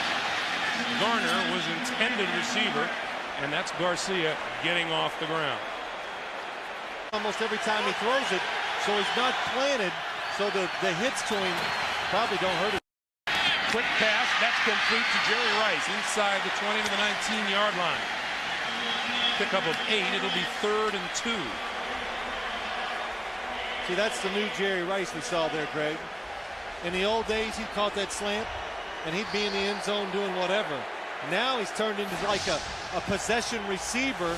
Garner was intended receiver, and that's Garcia getting off the ground. Almost every time he throws it, so he's not planted, so the hits to him probably don't hurt him. Quick pass, that's complete to Jerry Rice inside the 20 to the 19-yard line. Pickup of 8, it'll be 3rd and 2. See, that's the new Jerry Rice we saw there, Greg. In the old days, he caught that slant, and he'd be in the end zone doing whatever. Now he's turned into like a possession receiver,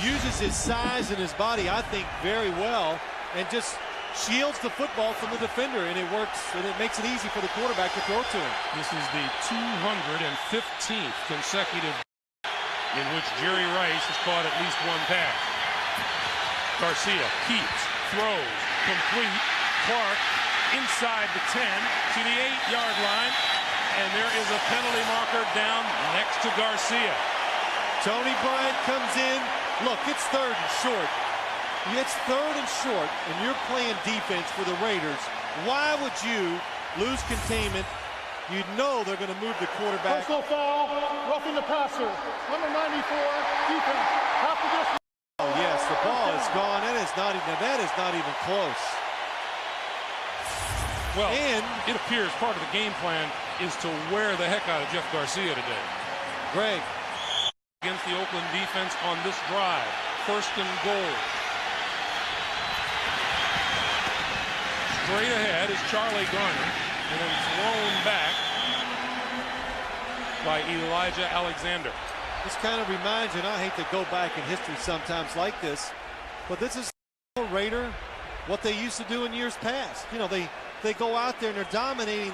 uses his size and his body, I think, very well, and just shields the football from the defender, and it works, and it makes it easy for the quarterback to throw to him. This is the 215th consecutive in which Jerry Rice has caught at least one pass. Garcia keeps, throws, complete. Clark inside the 10 to the 8-yard line, and there is a penalty marker down next to Garcia. Tony Bryant comes in. Look, it's 3rd and short. It's 3rd and short, and you're playing defense for the Raiders. Why would you lose containment? You know they're going to move the quarterback. Personal foul, roughing the passer. Number 94, defense. Half the distance. Oh, yes, the ball is gone. That is not even close. Well, and it appears part of the game plan is to wear the heck out of Jeff Garcia today. Greg. Against the Oakland defense on this drive. 1st and goal. Straight ahead is Charlie Garner, and then thrown back by Elijah Alexander. This kind of reminds you, and I hate to go back in history sometimes like this, but this is Raider, what they used to do in years past. You know, they go out there and they're dominating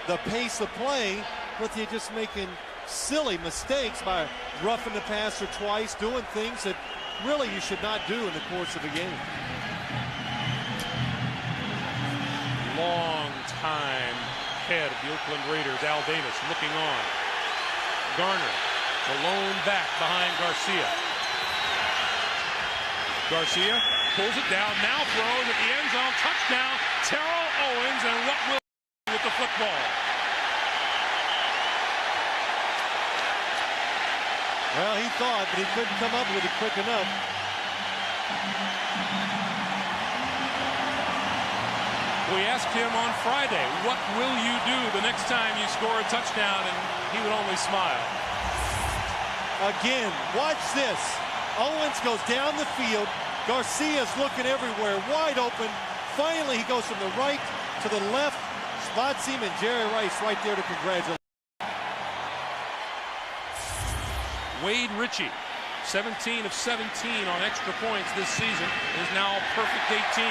the pace of play, but they're just making silly mistakes by roughing the passer twice, doing things that really you should not do in the course of a game. Long time head of the Oakland Raiders, Al Davis looking on. Garner, the lone back behind Garcia. Garcia pulls it down, now throws at the end zone, touchdown, Terrell Owens, and what will he do with the football? Well, he thought, but he couldn't come up with it quick enough. We asked him on Friday, what will you do the next time you score a touchdown? And he would only smile. Again, watch this. Owens goes down the field. Garcia's looking everywhere, wide open. Finally, he goes from the right to the left, spots him, and Jerry Rice right there to congratulate. Wade Ritchie 17 of 17 on extra points this season. Is now a perfect 18.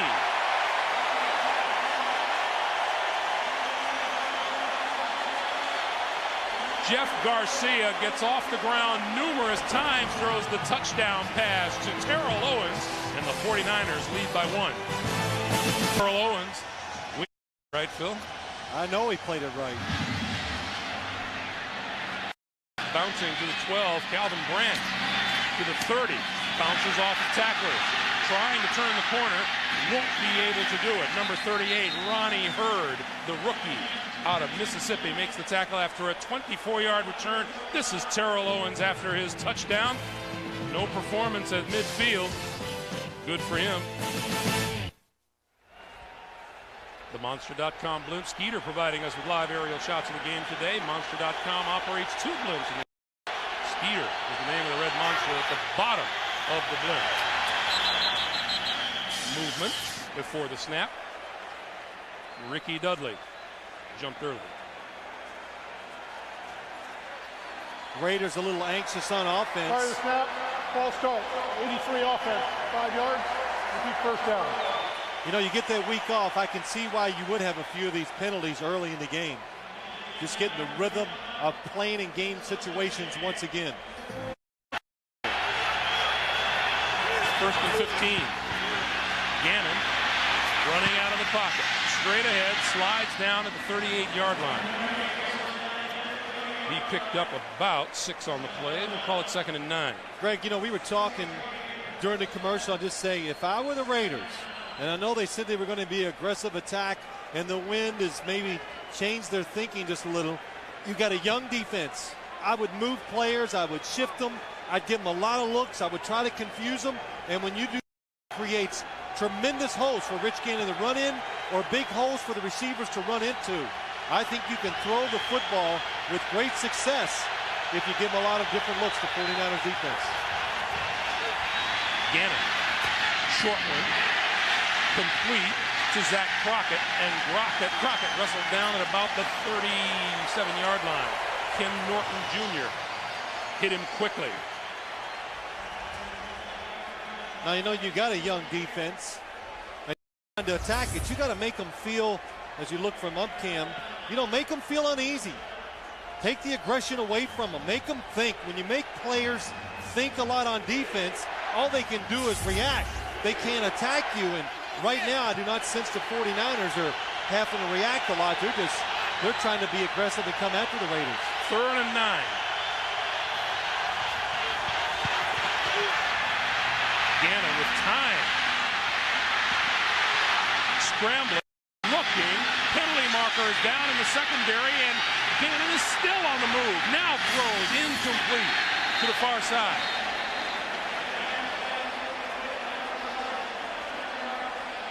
Jeff Garcia gets off the ground numerous times, throws the touchdown pass to Terrell Owens, and the 49ers lead by 1. Terrell Owens, right, Phil? I know he played it right. Bouncing to the 12, Calvin Brandt to the 30, bounces off the tacklers, trying to turn the corner, won't be able to do it. Number 38, Ronnie Hurd, the rookie out of Mississippi, makes the tackle after a 24-yard return. This is Terrell Owens after his touchdown. No performance at midfield. Good for him. The Monster.com blimp. Skeeter providing us with live aerial shots of the game today. Monster.com operates 2 blimps. Skeeter is the name of the red monster at the bottom of the blimp. Movement before the snap. Ricky Dudley jumped early. Raiders a little anxious on offense. Prior to the snap, false start, 83 offense, 5 yards, repeat first down. You know, you get that week off, I can see why you would have a few of these penalties early in the game. Just getting the rhythm of playing in game situations once again. First and 15. Gannon running out of the pocket. Straight ahead, slides down at the 38-yard line. He picked up about 6 on the play. We'll call it 2nd and 9. Greg, you know, we were talking during the commercial, I'll just say, if I were the Raiders, and I know they said they were going to be aggressive attack, and the wind has maybe changed their thinking just a little. You got a young defense. I would move players. I would shift them. I'd give them a lot of looks. I would try to confuse them. And when you do, it creates tremendous holes for Rich Gannon to run in or big holes for the receivers to run into. I think you can throw the football with great success if you give them a lot of different looks to 49ers defense. Gannon, short one, complete to Zach Crockett, and Crockett wrestled down at about the 37-yard line. Ken Norton Jr. hit him quickly. Now, you know, you got a young defense. And trying to attack it, you got to make them feel, as you look from UpCam, you know, make them feel uneasy. Take the aggression away from them. Make them think. When you make players think a lot on defense, all they can do is react. They can't attack you. And right now, I do not sense the 49ers are having to react a lot. They're trying to be aggressive and come after the Raiders. 3rd and 9. Gannon with time. Scrambling, looking. Penalty marker is down in the secondary, and Gannon is still on the move. Now throws incomplete to the far side.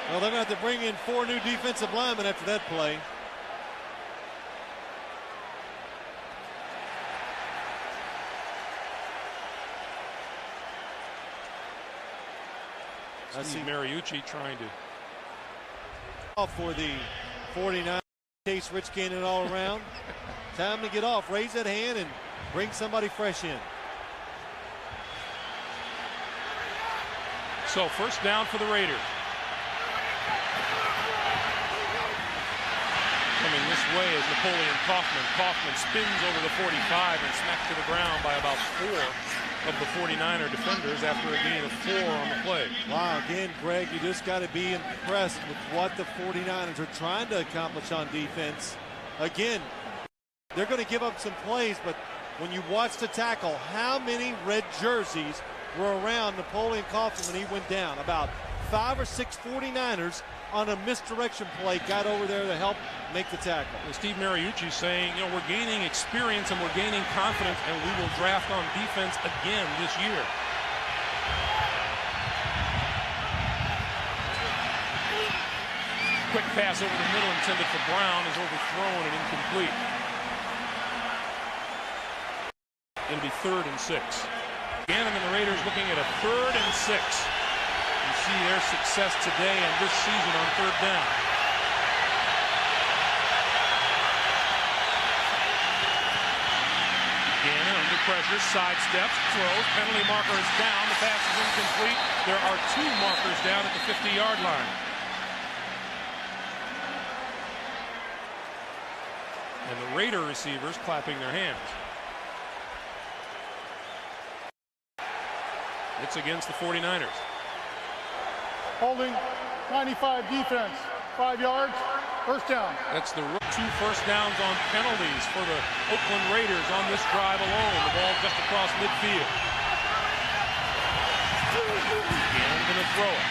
Well, they're going to have to bring in 4 new defensive linemen after that play. I see Mariucci trying to. For the 49ers, chase Rich Gannon all around. Time to get off. Raise that hand and bring somebody fresh in. So first down for the Raiders. Coming this way is Napoleon Kaufman. Kaufman spins over the 45 and smacks to the ground by about 4 of the 49er defenders after a gain of 4 on the play. Wow, again, Greg, you just got to be impressed with what the 49ers are trying to accomplish on defense. Again, they're going to give up some plays, but when you watch the tackle, how many red jerseys were around Napoleon Kaufman when he went down? About 5 or 6 49ers on a misdirection play got over there to help make the tackle. Well, Steve Mariucci saying, you know, we're gaining experience and we're gaining confidence, and we will draft on defense again this year. Quick pass over the middle intended for Brown is overthrown and incomplete. It'll be 3rd and 6. Gannon and the Raiders looking at a 3rd and 6. You see their success today and this season on 3rd down. Gannon under pressure, sidesteps, throws, penalty marker is down, the pass is incomplete. There are 2 markers down at the 50-yard line. And the Raider receivers clapping their hands. It's against the 49ers. Holding 95 defense. 5 yards. First down. That's the 2 first downs on penalties for the Oakland Raiders on this drive alone. The ball just across midfield. Gannon going to throw it.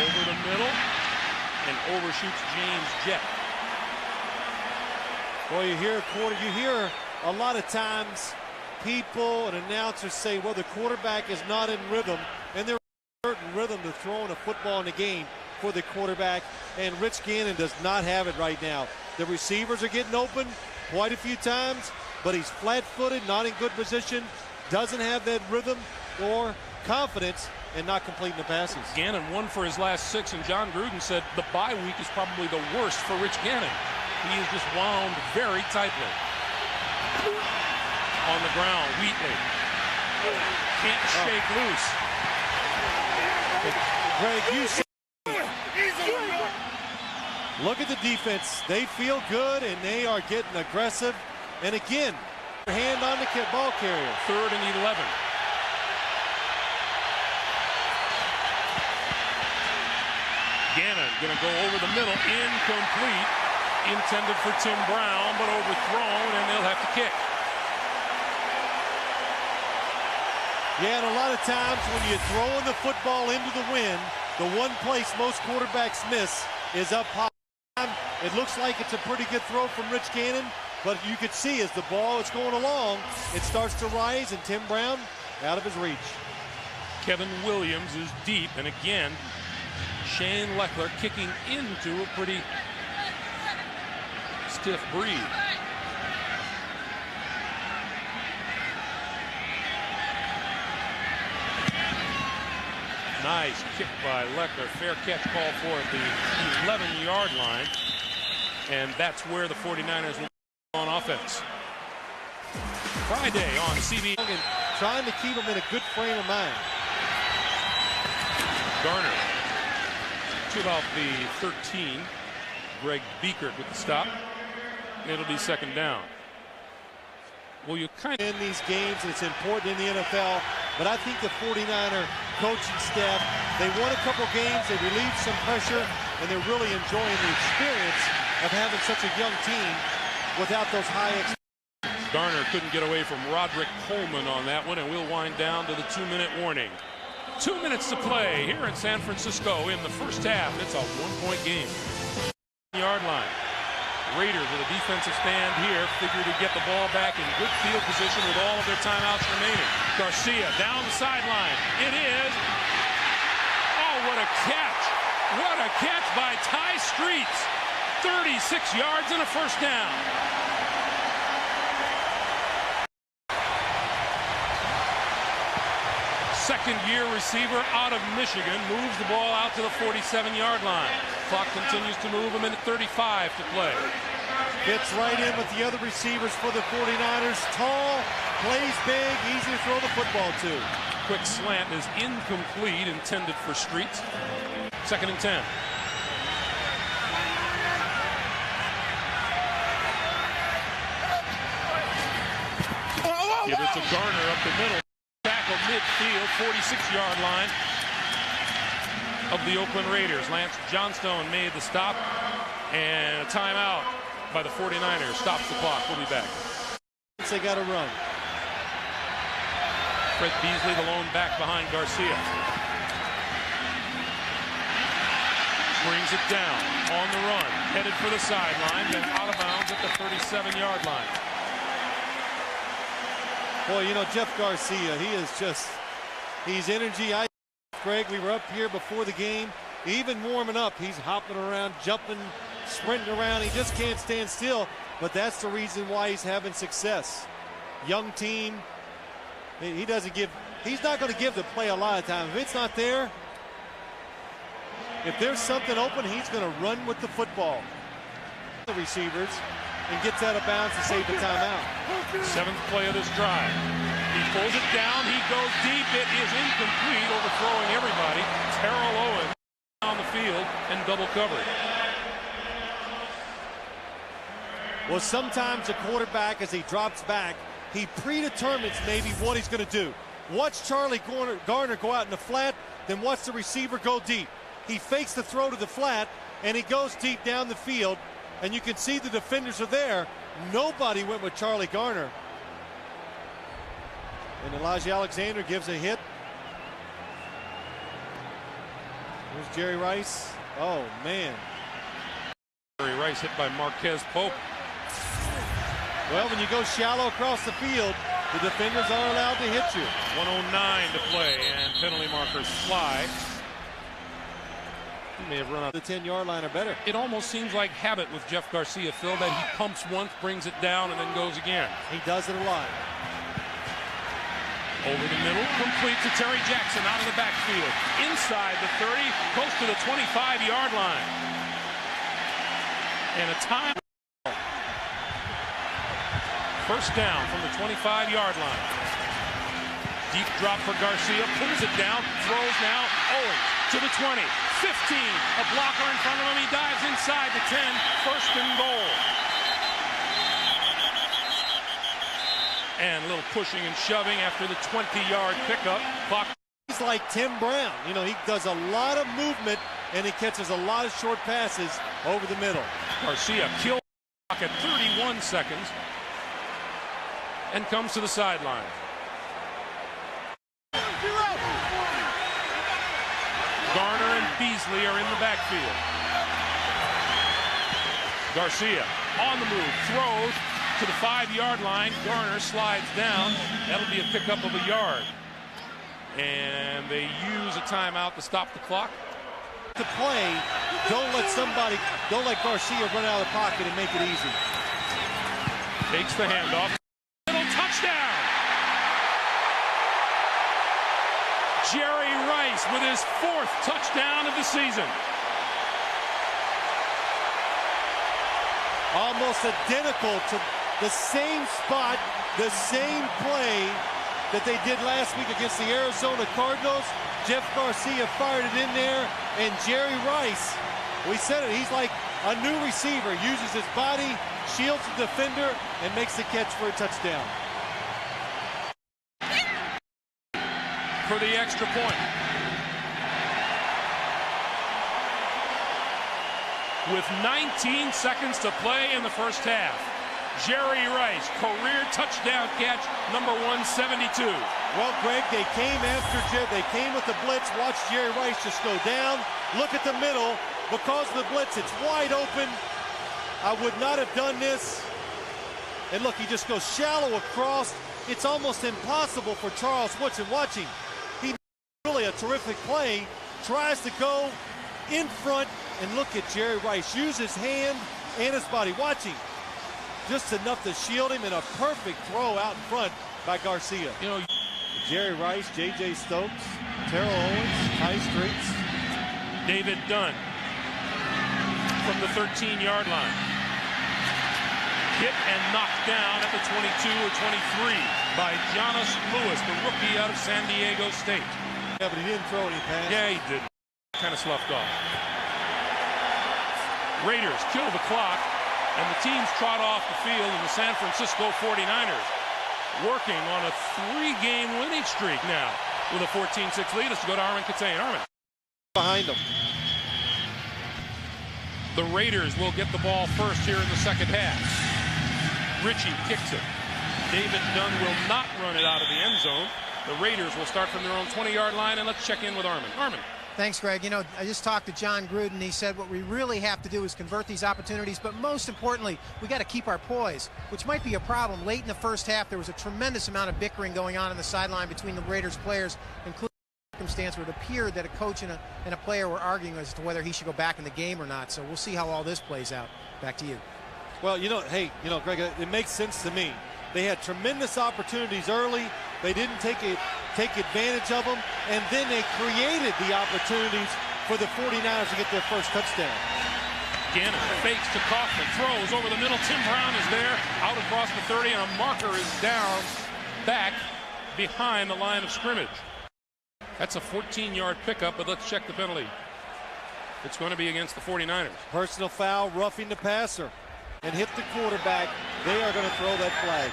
Over the middle. And overshoots James Jett. Well, you hear a lot of times people and announcers say, well, the quarterback is not in rhythm, and there is a certain rhythm to throwing a football in the game for the quarterback, and Rich Gannon does not have it right now. The receivers are getting open quite a few times, but he's flat-footed, not in good position, doesn't have that rhythm or confidence, and not completing the passes. Gannon 1 for his last 6, and John Gruden said the bye week is probably the worst for Rich Gannon. He is just wound very tightly. On the ground, Wheatley. Can't shake loose. Greg, you see, look at the defense. They feel good, and they are getting aggressive. And again, hand on the ball carrier. 3rd and 11. Gannon going to go over the middle, incomplete. Intended for Tim Brown, but overthrown, and they'll have to kick. Yeah, and a lot of times when you're throwing the football into the wind, the one place most quarterbacks miss is up high. It looks like it's a pretty good throw from Rich Gannon, but you could see as the ball is going along, it starts to rise, and Tim Brown out of his reach. Kevin Williams is deep, and again, Shane Leckler kicking into a pretty stiff breathe. Nice kick by Leckler. Fair catch call for at the 11-yard line. And that's where the 49ers will on offense. Friday on CB. Trying to keep him in a good frame of mind. Garner to about the 13. Greg Biekert with the stop. It'll be 2nd down. Well, you kind of in these games, and it's important in the NFL, but I think the 49er coaching staff, they won a couple games, they relieved some pressure, and they're really enjoying the experience of having such a young team without those high expectations. Garner couldn't get away from Roderick Coleman on that one, and we'll wind down to the 2-minute warning. 2 minutes to play here in San Francisco in the first half. It's a 1-point game. Yard line. Raiders with a defensive stand here, figure to get the ball back in good field position with all of their timeouts remaining. Garcia down the sideline. It is. Oh, what a catch. What a catch by Ty Streets. 36 yards and a first down. Second-year receiver out of Michigan moves the ball out to the 47-yard line. Clock continues to move. A minute 35 to play. Gets right in with the other receivers for the 49ers. Tall, plays big, easy to throw the football to. Quick slant is incomplete, intended for Streets. 2nd and 10. Give it to Garner up the middle. Tackle midfield, 46-yard line of the Oakland Raiders. Lance Johnstone made the stop, and a timeout by the 49ers stops the clock. We'll be back. They got to run. Fred Beasley, the lone back behind Garcia. Brings it down on the run, headed for the sideline, then out of bounds at the 37-yard line. Boy, you know, Jeff Garcia, he is just, he's energy. Greg, we were up here before the game, even warming up. He's hopping around, jumping, sprinting around. He just can't stand still, but that's the reason why he's having success. Young team. He doesn't give, he's not going to give the play a lot of time. If it's not there, if there's something open, he's going to run with the football. The receivers, and gets out of bounds to save the timeout. 7th play of this drive. He pulls it down. He goes deep. It is incomplete, overthrowing everybody. Terrell Owens down the field and double covered. Well, sometimes a quarterback, as he drops back, he predetermines maybe what he's going to do. Watch Charlie Garner go out in the flat, then watch the receiver go deep. He fakes the throw to the flat, and he goes deep down the field, and you can see the defenders are there. Nobody went with Charlie Garner. And Elijah Alexander gives a hit. Here's Jerry Rice. Oh, man. Jerry Rice hit by Marquez Pope. Well, when you go shallow across the field, the defenders are allowed to hit you. 1:09 to play, and penalty markers fly. He may have run out The 10-yard line or better. It almost seems like habit with Jeff Garcia, Phil, that he pumps once, brings it down, and then goes again. He does it a lot. Over the middle, complete to Terry Jackson out of the backfield. Inside the 30, close to the 25-yard line. And a time. First down from the 25-yard line. Deep drop for Garcia, pulls it down, throws now, Owens to the 20, 15, a blocker in front of him, he dives inside the 10, first and goal. And a little pushing and shoving after the 20-yard pickup. Clock. He's like Tim Brown. You know, he does a lot of movement, and he catches a lot of short passes over the middle. Garcia killed the clock at 31 seconds and comes to the sideline. Garner and Beasley are in the backfield. Garcia on the move, throws to the 5-yard line. Garner slides down. That'll be a pickup of a yard. And they use a timeout to stop the clock. To play, don't let Garcia run out of the pocket and make it easy. Takes the handoff. Little touchdown. Jerry Rice with his 4th touchdown of the season. Almost identical to the same spot, the same play that they did last week against the Arizona Cardinals. Jeff Garcia fired it in there, and Jerry Rice, we said it, he's like a new receiver, uses his body, shields the defender, and makes the catch for a touchdown. For the extra point. With 19 seconds to play in the first half. Jerry Rice, career touchdown catch, number 172. Well, Greg, they came after Jeff. They came with the blitz. Watch Jerry Rice just go down. Look at the middle. Because of the blitz, it's wide open. I would not have done this. And look, he just goes shallow across. It's almost impossible for Charles Woodson. Watching. He really a terrific play. Tries to go in front. And look at Jerry Rice. Use his hand and his body. Watching. Just enough to shield him, and a perfect throw out in front by Garcia. You know, Jerry Rice, J.J. Stokes, Terrell Owens, Ty Streets. David Dunn from the 13-yard line. Hit and knocked down at the 22 or 23 by Jonas Lewis, the rookie out of San Diego State. Yeah, but he didn't throw any pass. Yeah, he did. Kind of sloughed off. Raiders kill the clock. And the teams trot off the field in the San Francisco 49ers, working on a 3-game winning streak now with a 14-6 lead. Let's go to Armin Catane. Armin. Behind them. The Raiders will get the ball first here in the second half. Ritchie kicks it. David Dunn will not run it out of the end zone. The Raiders will start from their own 20-yard line, and let's check in with Armin. Armin. Thanks, Greg. You know, I just talked to John Gruden. He said what we really have to do is convert these opportunities, but most importantly, we got to keep our poise, which might be a problem. Late in the first half, there was a tremendous amount of bickering going on the sideline between the Raiders players, including a circumstance where it appeared that a coach and a player were arguing as to whether he should go back in the game or not. So we'll see how all this plays out. Back to you. Well, Greg, it makes sense to me. They had tremendous opportunities early. They didn't take advantage of them, and then they created the opportunities for the 49ers to get their first touchdown. Gannon fakes to Kaufman, throws over the middle. Tim Brown is there, out across the 30, and a marker is down back behind the line of scrimmage. That's a 14-yard pickup, but let's check the penalty. It's going to be against the 49ers. Personal foul, roughing the passer, and hit the quarterback. They are going to throw that flag.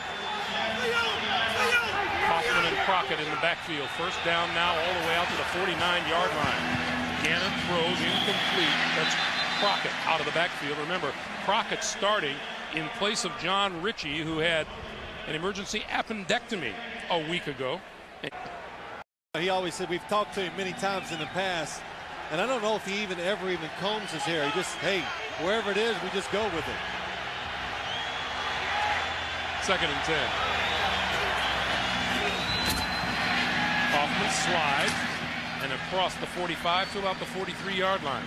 Kaufman and Crockett in the backfield. First down now all the way out to the 49-yard line. Gannon throws incomplete. That's Crockett out of the backfield. Remember, Crockett starting in place of John Ritchie, who had an emergency appendectomy a week ago. He always said, we've talked to him many times in the past, and I don't know if he ever combs his hair. He just, hey, wherever it is, we just go with it. 2nd and 10. Kaufman slides and across the 45 to about the 43-yard line.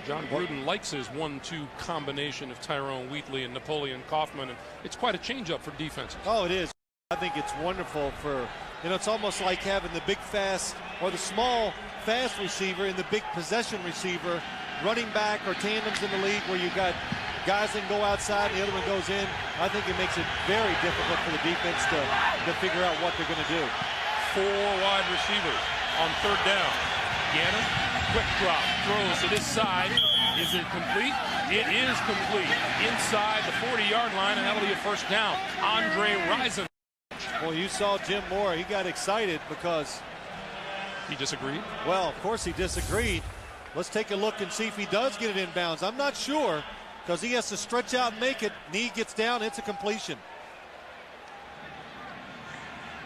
John Gruden likes his 1-2 combination of Tyrone Wheatley and Napoleon Kaufman, and it's quite a change-up for defenses. Oh, it is. I think it's wonderful for, it's almost like having the big fast or the small fast receiver and the big possession receiver, running back or tandems in the league where you've got guys that can go outside and the other one goes in. I think it makes it very difficult for the defense to figure out what they're going to do. 4 wide receivers on 3rd down. Gannon, quick drop, throws to this side. Is it complete? It is complete. Inside the 40-yard line, and that'll be a first down. Andre Rison. Well, you saw Jim Moore. He got excited because he disagreed. Well, of course he disagreed. Let's take a look and see if he does get it inbounds. I'm not sure because he has to stretch out and make it. Knee gets down. It's a completion.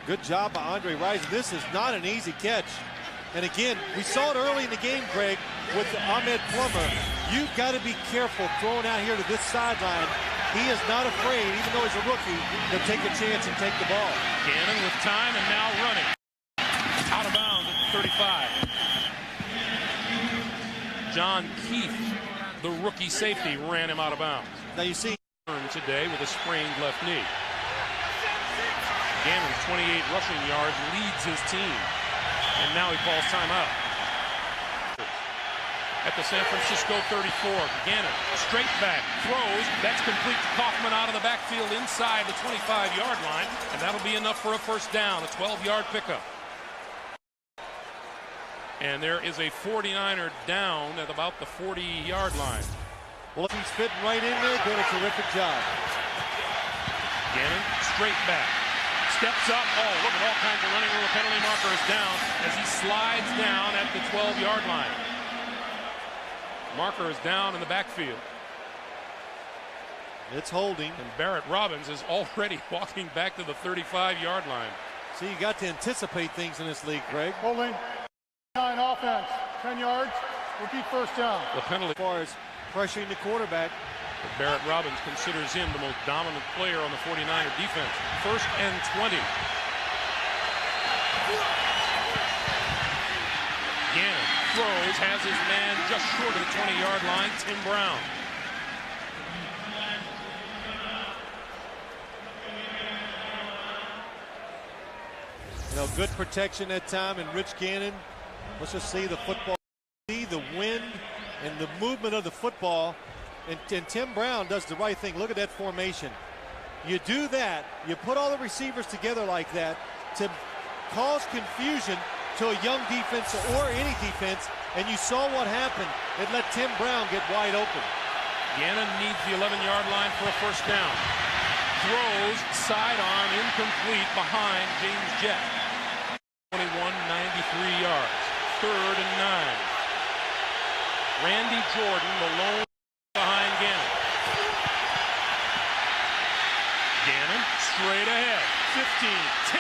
Good job by Andre Rison. This is not an easy catch. And again, we saw it early in the game, Greg, with Ahmed Plummer. You've got to be careful throwing out here to this sideline. He is not afraid, even though he's a rookie, to take a chance and take the ball. Gannon with time and now running. Out of bounds at the 35. John Keith, the rookie safety, ran him out of bounds. Now you see today with a sprained left knee. Gannon, 28 rushing yards, leads his team. And now he calls timeout. At the San Francisco 34, Gannon, straight back, throws, that's complete to Kaufman out of the backfield inside the 25-yard line, and that'll be enough for a first down, a 12-yard pickup. And there is a 49er down at about the 40-yard line. Well, he's fitting right in there, doing a terrific job. Gannon, straight back. Steps up. Oh, look at all kinds of running room. The penalty marker is down as he slides down at the 12-yard line. Marker is down in the backfield. It's holding. And Barrett Robbins is already walking back to the 35-yard line. See, you got to anticipate things in this league, Greg. Holding. 9 offense. 10 yards. Repeat first down. The penalty. As far as pressuring the quarterback. But Barrett Robbins considers him the most dominant player on the 49er defense. 1st and 20. Gannon throws, has his man just short of the 20-yard line, Tim Brown. Good protection that time, and Rich Gannon. Let's just see the football, see the wind and the movement of the football. And Tim Brown does the right thing. Look at that formation. You do that, you put all the receivers together like that to cause confusion to a young defense or any defense, and you saw what happened. It let Tim Brown get wide open. Gannon needs the 11-yard line for a first down. Throws, sidearm, incomplete behind James Jett. 91, 93 yards. 3rd and 9. Randy Jordan, the lone behind Gannon. Gannon straight ahead. 15, 10,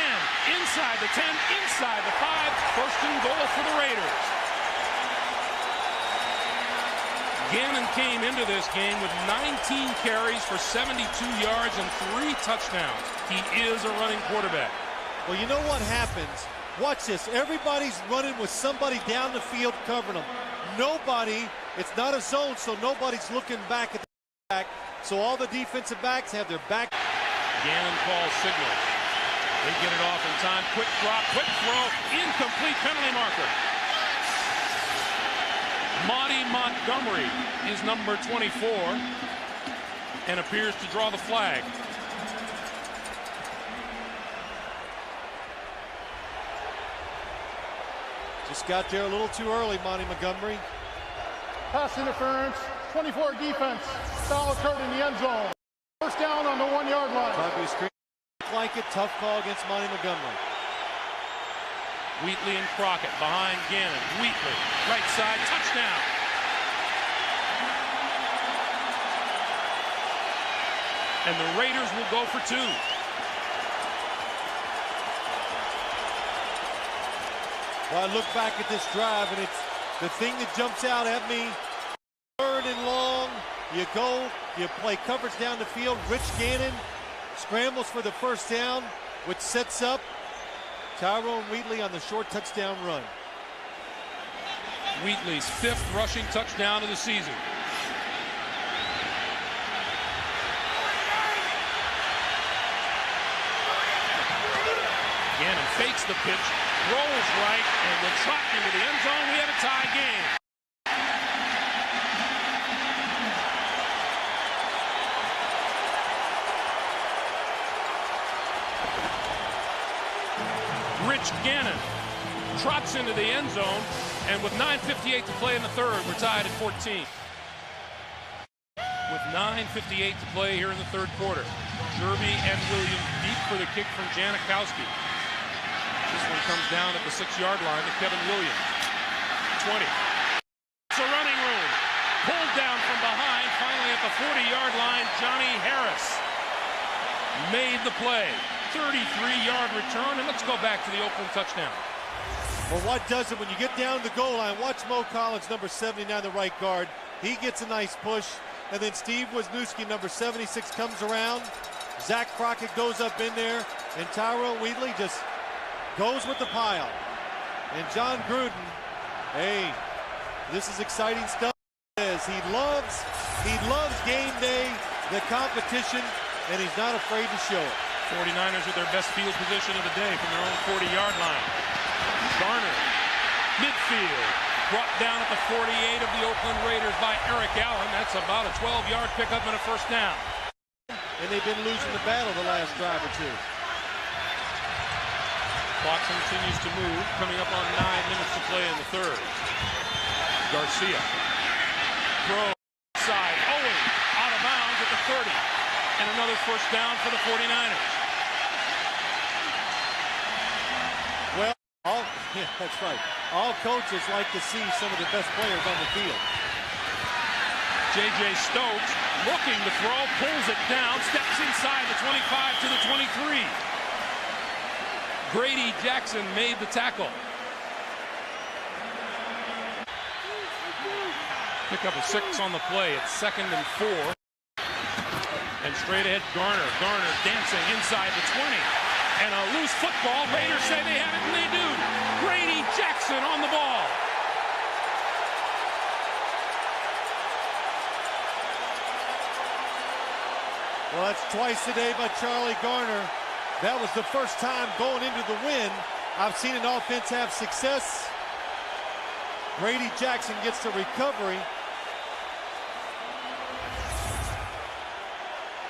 inside the 10, inside the 5. 1st and goal for the Raiders. Gannon came into this game with 19 carries for 72 yards and 3 touchdowns. He is a running quarterback. Well, you know what happens? Watch this. Everybody's running with somebody down the field covering them. Nobody, it's not a zone, so nobody's looking back at the back. So all the defensive backs have their back. Gannon calls signal. They get it off in time. Quick drop, quick throw, incomplete, penalty marker. Monty Montgomery is number 24 and appears to draw the flag. Just got there a little too early, Monty Montgomery. Pass interference, 24 defense. Foul occurred in the end zone. First down on the 1-yard line. Probably a screen blanket, tough call against Monty Montgomery. Wheatley and Crockett behind Gannon. Wheatley, right side, touchdown. And the Raiders will go for 2. Well, I look back at this drive, and it's the thing that jumps out at me. 3rd and long, you go, you play coverage down the field. Rich Gannon scrambles for the first down, which sets up Tyrone Wheatley on the short touchdown run. Wheatley's 5th rushing touchdown of the season. Gannon fakes the pitch, rolls right, and will trot into the end zone. We have a tie game. Rich Gannon trots into the end zone, and with 9:58 to play in the 3rd, we're tied at 14. With 9:58 to play here in the 3rd quarter. Jerby and Williams deep for the kick from Janikowski. This one comes down at the 6-yard line to Kevin Williams. 20. It's a running room. Pulled down from behind. Finally at the 40-yard line, Johnny Harris made the play. 33-yard return, and let's go back to the Oakland touchdown. Well, what does it when you get down to the goal line? Watch Mo Collins, number 79, the right guard. He gets a nice push, and then Steve Wisniewski, number 76, comes around. Zach Crockett goes up in there, and Tyrone Wheatley just goes with the pile. And John Gruden, hey, this is exciting stuff. He loves game day, the competition, and he's not afraid to show it. 49ers with their best field position of the day from their own 40-yard line. Garner, midfield, brought down at the 48 of the Oakland Raiders by Eric Allen. That's about a 12-yard pickup and a first down. And they've been losing the battle the last drive or two. Clock continues to move, coming up on 9 minutes to play in the 3rd. Garcia. Throw side. Owen out of bounds at the 30. And another first down for the 49ers. Well, yeah, that's right. All coaches like to see some of the best players on the field. J.J. Stokes looking to throw, pulls it down, steps inside the 25 to the 23. Grady Jackson made the tackle. Pick up a 6 on the play. It's 2nd and 4. And straight ahead, Garner. Garner dancing inside the 20. And a loose football. Raiders say they have it, and they do. Grady Jackson on the ball. Well, that's twice today by Charlie Garner. That was the first time going into the win I've seen an offense have success. Grady Jackson gets the recovery.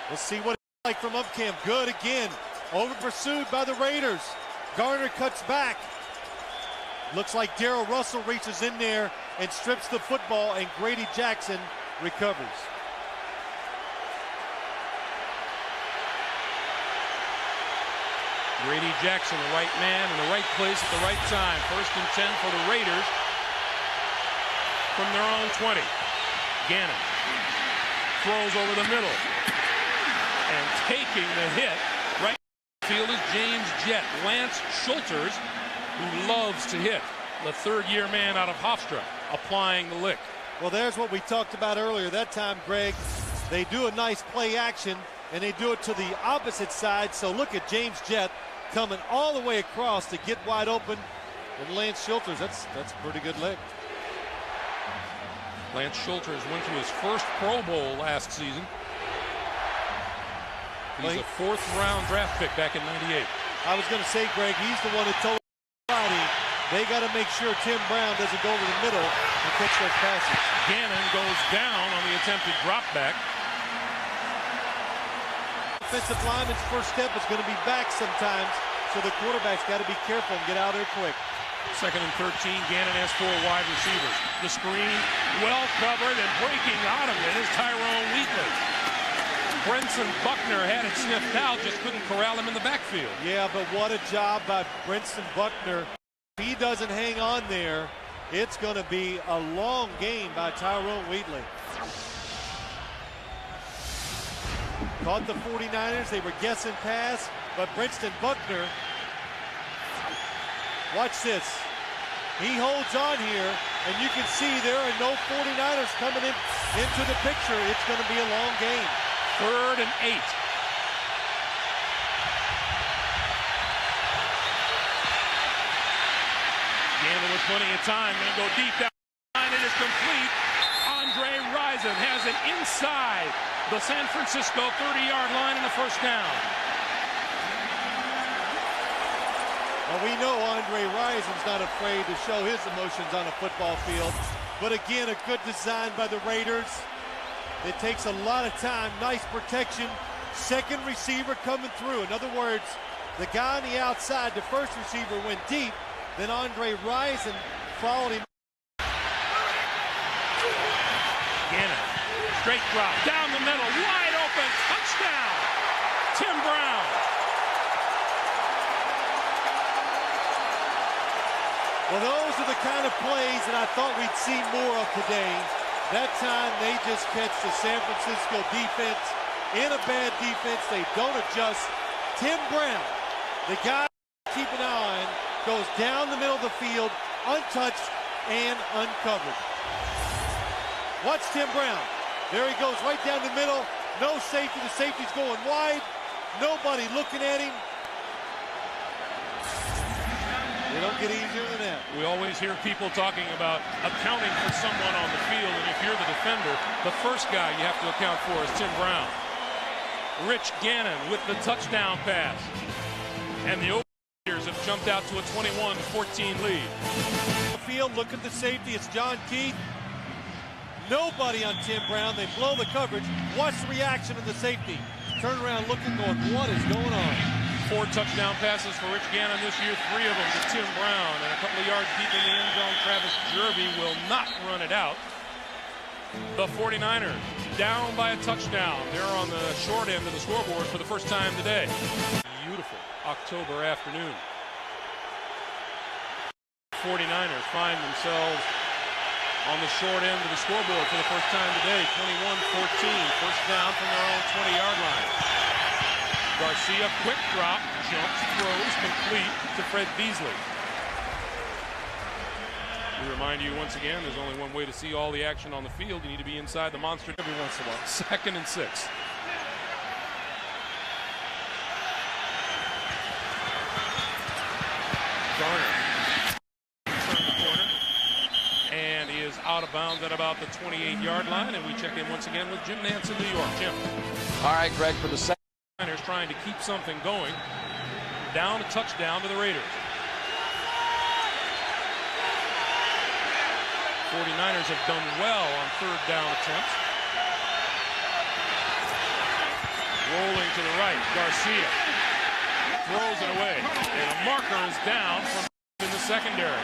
Let's see what it's like from up camp. Good again. Over pursued by the Raiders. Garner cuts back. Looks like Darrell Russell reaches in there and strips the football, and Grady Jackson recovers. Grady Jackson, the right man in the right place at the right time. 1st and 10 for the Raiders from their own 20. Gannon throws over the middle. And taking the hit right in the field is James Jett. Lance Schulters, who loves to hit. The 3rd-year man out of Hofstra, applying the lick. Well, there's what we talked about earlier. That time, Greg, they do a nice play action, and they do it to the opposite side. So look at James Jett coming all the way across to get wide open. And Lance Schulters, that's a pretty good lick. Lance Schulters went to his first Pro Bowl last season. He's a 4th-round draft pick back in '98. I was going to say, Greg, he's the one that told everybody They got to make sure Tim Brown doesn't go over the middle and catch those passes. Gannon goes down on the attempted drop back. Offensive lineman's first step is going to be back sometimes, so the quarterback's got to be careful and get out there quick. 2nd and 13, Gannon has 4 wide receivers. The screen, well covered, and breaking out of it is Tyrone Wheatley. Brenson Buckner had it sniffed out, just couldn't corral him in the backfield. Yeah, but what a job by Brenson Buckner. If he doesn't hang on there, it's going to be a long game by Tyrone Wheatley. Caught the 49ers. They were guessing pass, but Brenson Buckner, watch this. He holds on here, and you can see there are no 49ers coming into the picture. It's going to be a long game. 3rd and 8. Gannon with plenty of time. Going to go deep down the line. It is complete. Andre Rison has it inside the San Francisco 30-yard line in the first down. Well, we know Andre Rison's not afraid to show his emotions on a football field. But again, a good design by the Raiders. It takes a lot of time. Nice protection. Second receiver coming through. In other words, the guy on the outside, the first receiver, went deep. Then Andre Rison followed him. Gannon, straight drop, down the middle, wide open, touchdown! Tim Brown. Well, those are the kind of plays that I thought we'd see more of today. That time they just catch the San Francisco defense in a bad defense. They don't adjust. Tim Brown, the guy to keep an eye on, goes down the middle of the field, untouched and uncovered. Watch Tim Brown. There he goes right down the middle. No safety. The safety's going wide. Nobody looking at him. They don't get easier than that. We always hear people talking about accounting for someone on the field, and if you're the defender, the first guy you have to account for is Tim Brown. Rich Gannon with the touchdown pass. And the Oakland Raiders have jumped out to a 21-14 lead. Field, look at the safety. It's John Keith. Nobody on Tim Brown. They blow the coverage. Watch the reaction of the safety. Turn around looking, going, what is going on? 4 touchdown passes for Rich Gannon this year, 3 of them to Tim Brown. And a couple of yards deep in the end zone, Travis Jervey will not run it out. The 49ers down by a touchdown. They're on the short end of the scoreboard for the first time today. Beautiful October afternoon. 49ers find themselves on the short end of the scoreboard for the first time today. 21-14, first down from their own 20-yard line. Garcia, quick drop, jumps, throws, complete to Fred Beasley. We remind you once again, there's only one way to see all the action on the field. You need to be inside the monster every once in a while. 2nd and 6. Garner turn the corner, and he is out of bounds at about the 28-yard line. And we check in once again with Jim Nantz in New York. Jim. All right, Greg, for the second. Trying to keep something going. Down a touchdown to the Raiders. 49ers have done well on 3rd down attempts. Rolling to the right, Garcia throws it away, and a marker is down from in the secondary.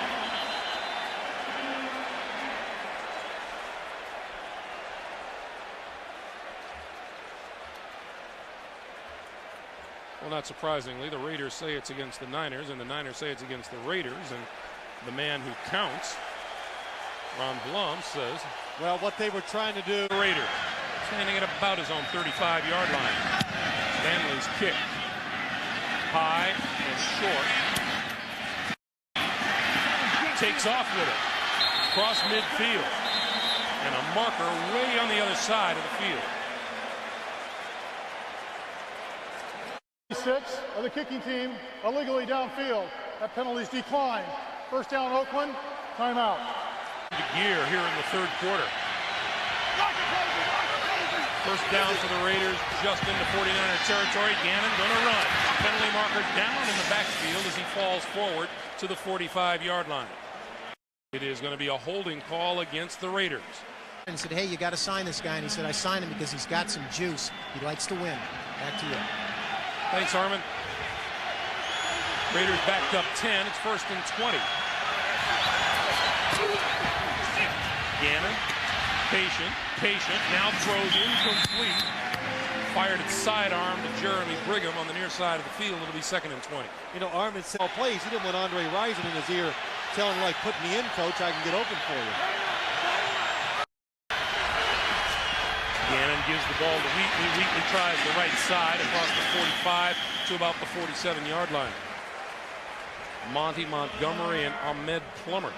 Well, not surprisingly, the Raiders say it's against the Niners, and the Niners say it's against the Raiders, and the man who counts, Ron Blum, says, well, what they were trying to do. Raiders standing at about his own 35-yard line. Stanley's kick, high and short. Takes off with it, across midfield, and a marker way on the other side of the field. 6 of the kicking team illegally downfield. That penalty's declined. First down, Oakland. Timeout. The gear here in the 3rd quarter. First down for the Raiders, just into 49er territory. Gannon gonna run. Penalty marker down in the backfield as he falls forward to the 45-yard line. It is going to be a holding call against the Raiders. And said, hey, you got to sign this guy. And he said, I signed him because he's got some juice. He likes to win. Back to you. Thanks, Harmon. Raiders backed up 10. It's 1st and 20. Gannon, patient, now throws incomplete. Fired its sidearm to Jeremy Brigham on the near side of the field. It'll be 2nd and 20. You know, Armin said all plays. He didn't want Andre Rison in his ear telling him, like, put me in, coach. I can get open for you. Gannon gives the ball to Wheatley. Wheatley tries the right side across the 45 to about the 47-yard line. Monty Montgomery and Ahmed Plummer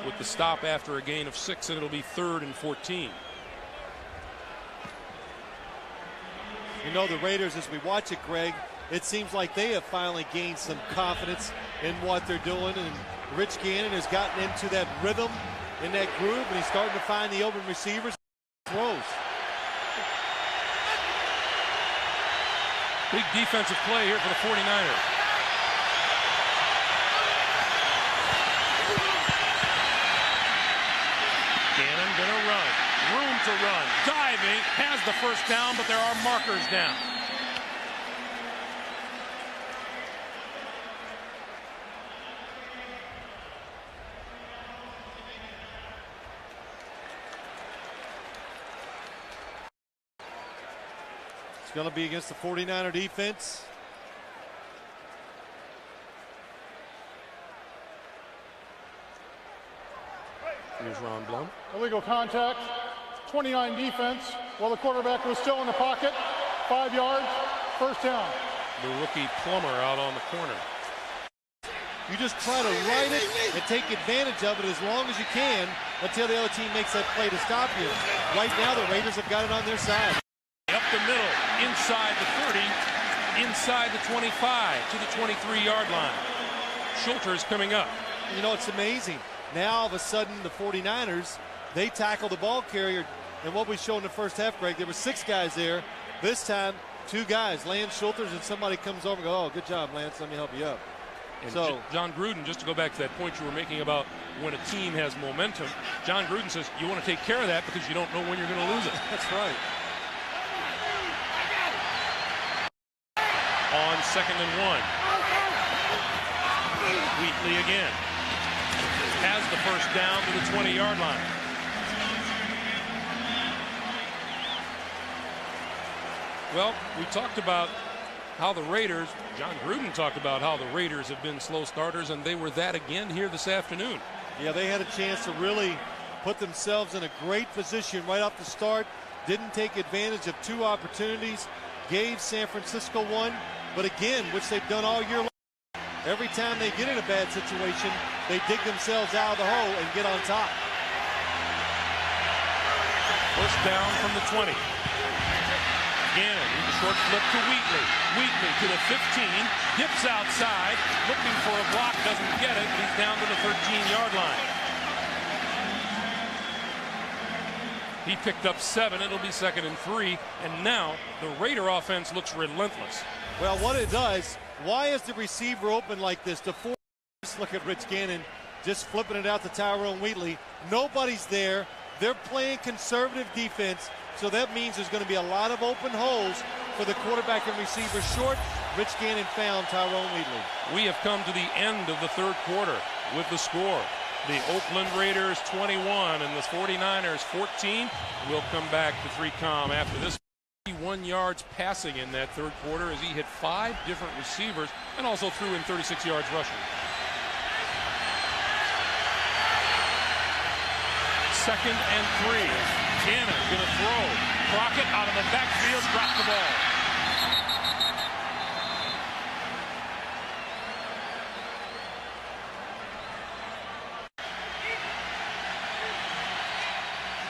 with the stop after a gain of 6, and it'll be 3rd and 14. You know, the Raiders, as we watch it, Greg, it seems like they have finally gained some confidence in what they're doing, and Rich Gannon has gotten into that rhythm, in that groove, and he's starting to find the open receivers. Throws. Big defensive play here for the 49ers. Gannon gonna run. Room to run. Diving. Has the first down, but there are markers down. It's going to be against the 49er defense. Here's Ron Blum. Illegal contact, 29 defense, while the quarterback was still in the pocket. 5 yards, 1st down. The rookie Plummer out on the corner. You just try to ride it and take advantage of it as long as you can until the other team makes that play to stop you. Right now, the Raiders have got it on their side. Up the middle, inside the 30, inside the 25 to the 23-yard line. Schulter's coming up. You know, it's amazing. Now, all of a sudden, the 49ers, they tackle the ball carrier. And what we showed in the first half, Greg, there were 6 guys there. This time, 2 guys, Lance Schulters, and somebody comes over and goes, oh, good job, Lance, let me help you up. And so, John Gruden, just to go back to that point you were making about when a team has momentum, John Gruden says you want to take care of that because you don't know when you're going to lose it. That's right. On 2nd and 1. Wheatley again. Has the first down to the 20-yard line. Well, we talked about how the Raiders, John Gruden talked about how the Raiders have been slow starters, and they were that again here this afternoon. Yeah, they had a chance to really put themselves in a great position right off the start. Didn't take advantage of 2 opportunities. Gave San Francisco one, but again, which they've done all year long. Every time they get in a bad situation, they dig themselves out of the hole and get on top. First down from the 20. Gannon, the short flip to Wheatley. Wheatley to the 15, dips outside, looking for a block, doesn't get it. He's down to the 13-yard line. He picked up 7. It'll be 2nd and 3. And now the Raider offense looks relentless. Well, what it does, why is the receiver open like this? Look at Rich Gannon just flipping it out to Tyrone Wheatley. Nobody's there. They're playing conservative defense, so that means there's going to be a lot of open holes for the quarterback and receiver short. Rich Gannon found Tyrone Wheatley. We have come to the end of the 3rd quarter with the score. The Oakland Raiders 21 and the 49ers 14. We'll come back to 3Com after this. 1 yards passing in that 3rd quarter as he hit 5 different receivers and also threw in 36 yards rushing. 2nd and 3. Gannon gonna throw. Crockett out of the backfield, dropped the ball.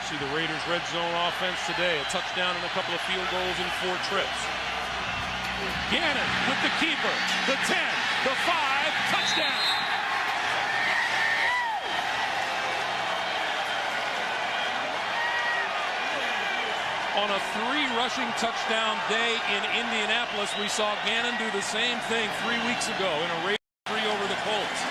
See the Raiders red zone offense today. A touchdown and a couple of field goals in 4 trips. Gannon with the keeper. The 10, the 5, touchdown. On a 3 rushing touchdown day in Indianapolis, we saw Gannon do the same thing 3 weeks ago in a race 3 over the Colts.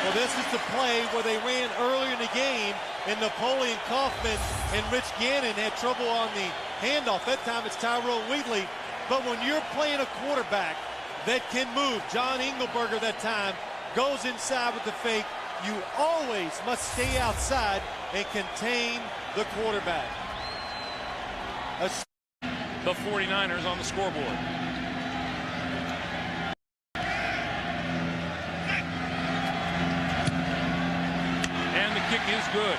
Well, this is the play where they ran earlier in the game, and Napoleon Kaufman and Rich Gannon had trouble on the handoff. That time it's Tyrone Wheatley. But when you're playing a quarterback that can move, John Engelberger that time goes inside with the fake. You always must stay outside and contain the quarterback. The 49ers on the scoreboard. And the kick is good.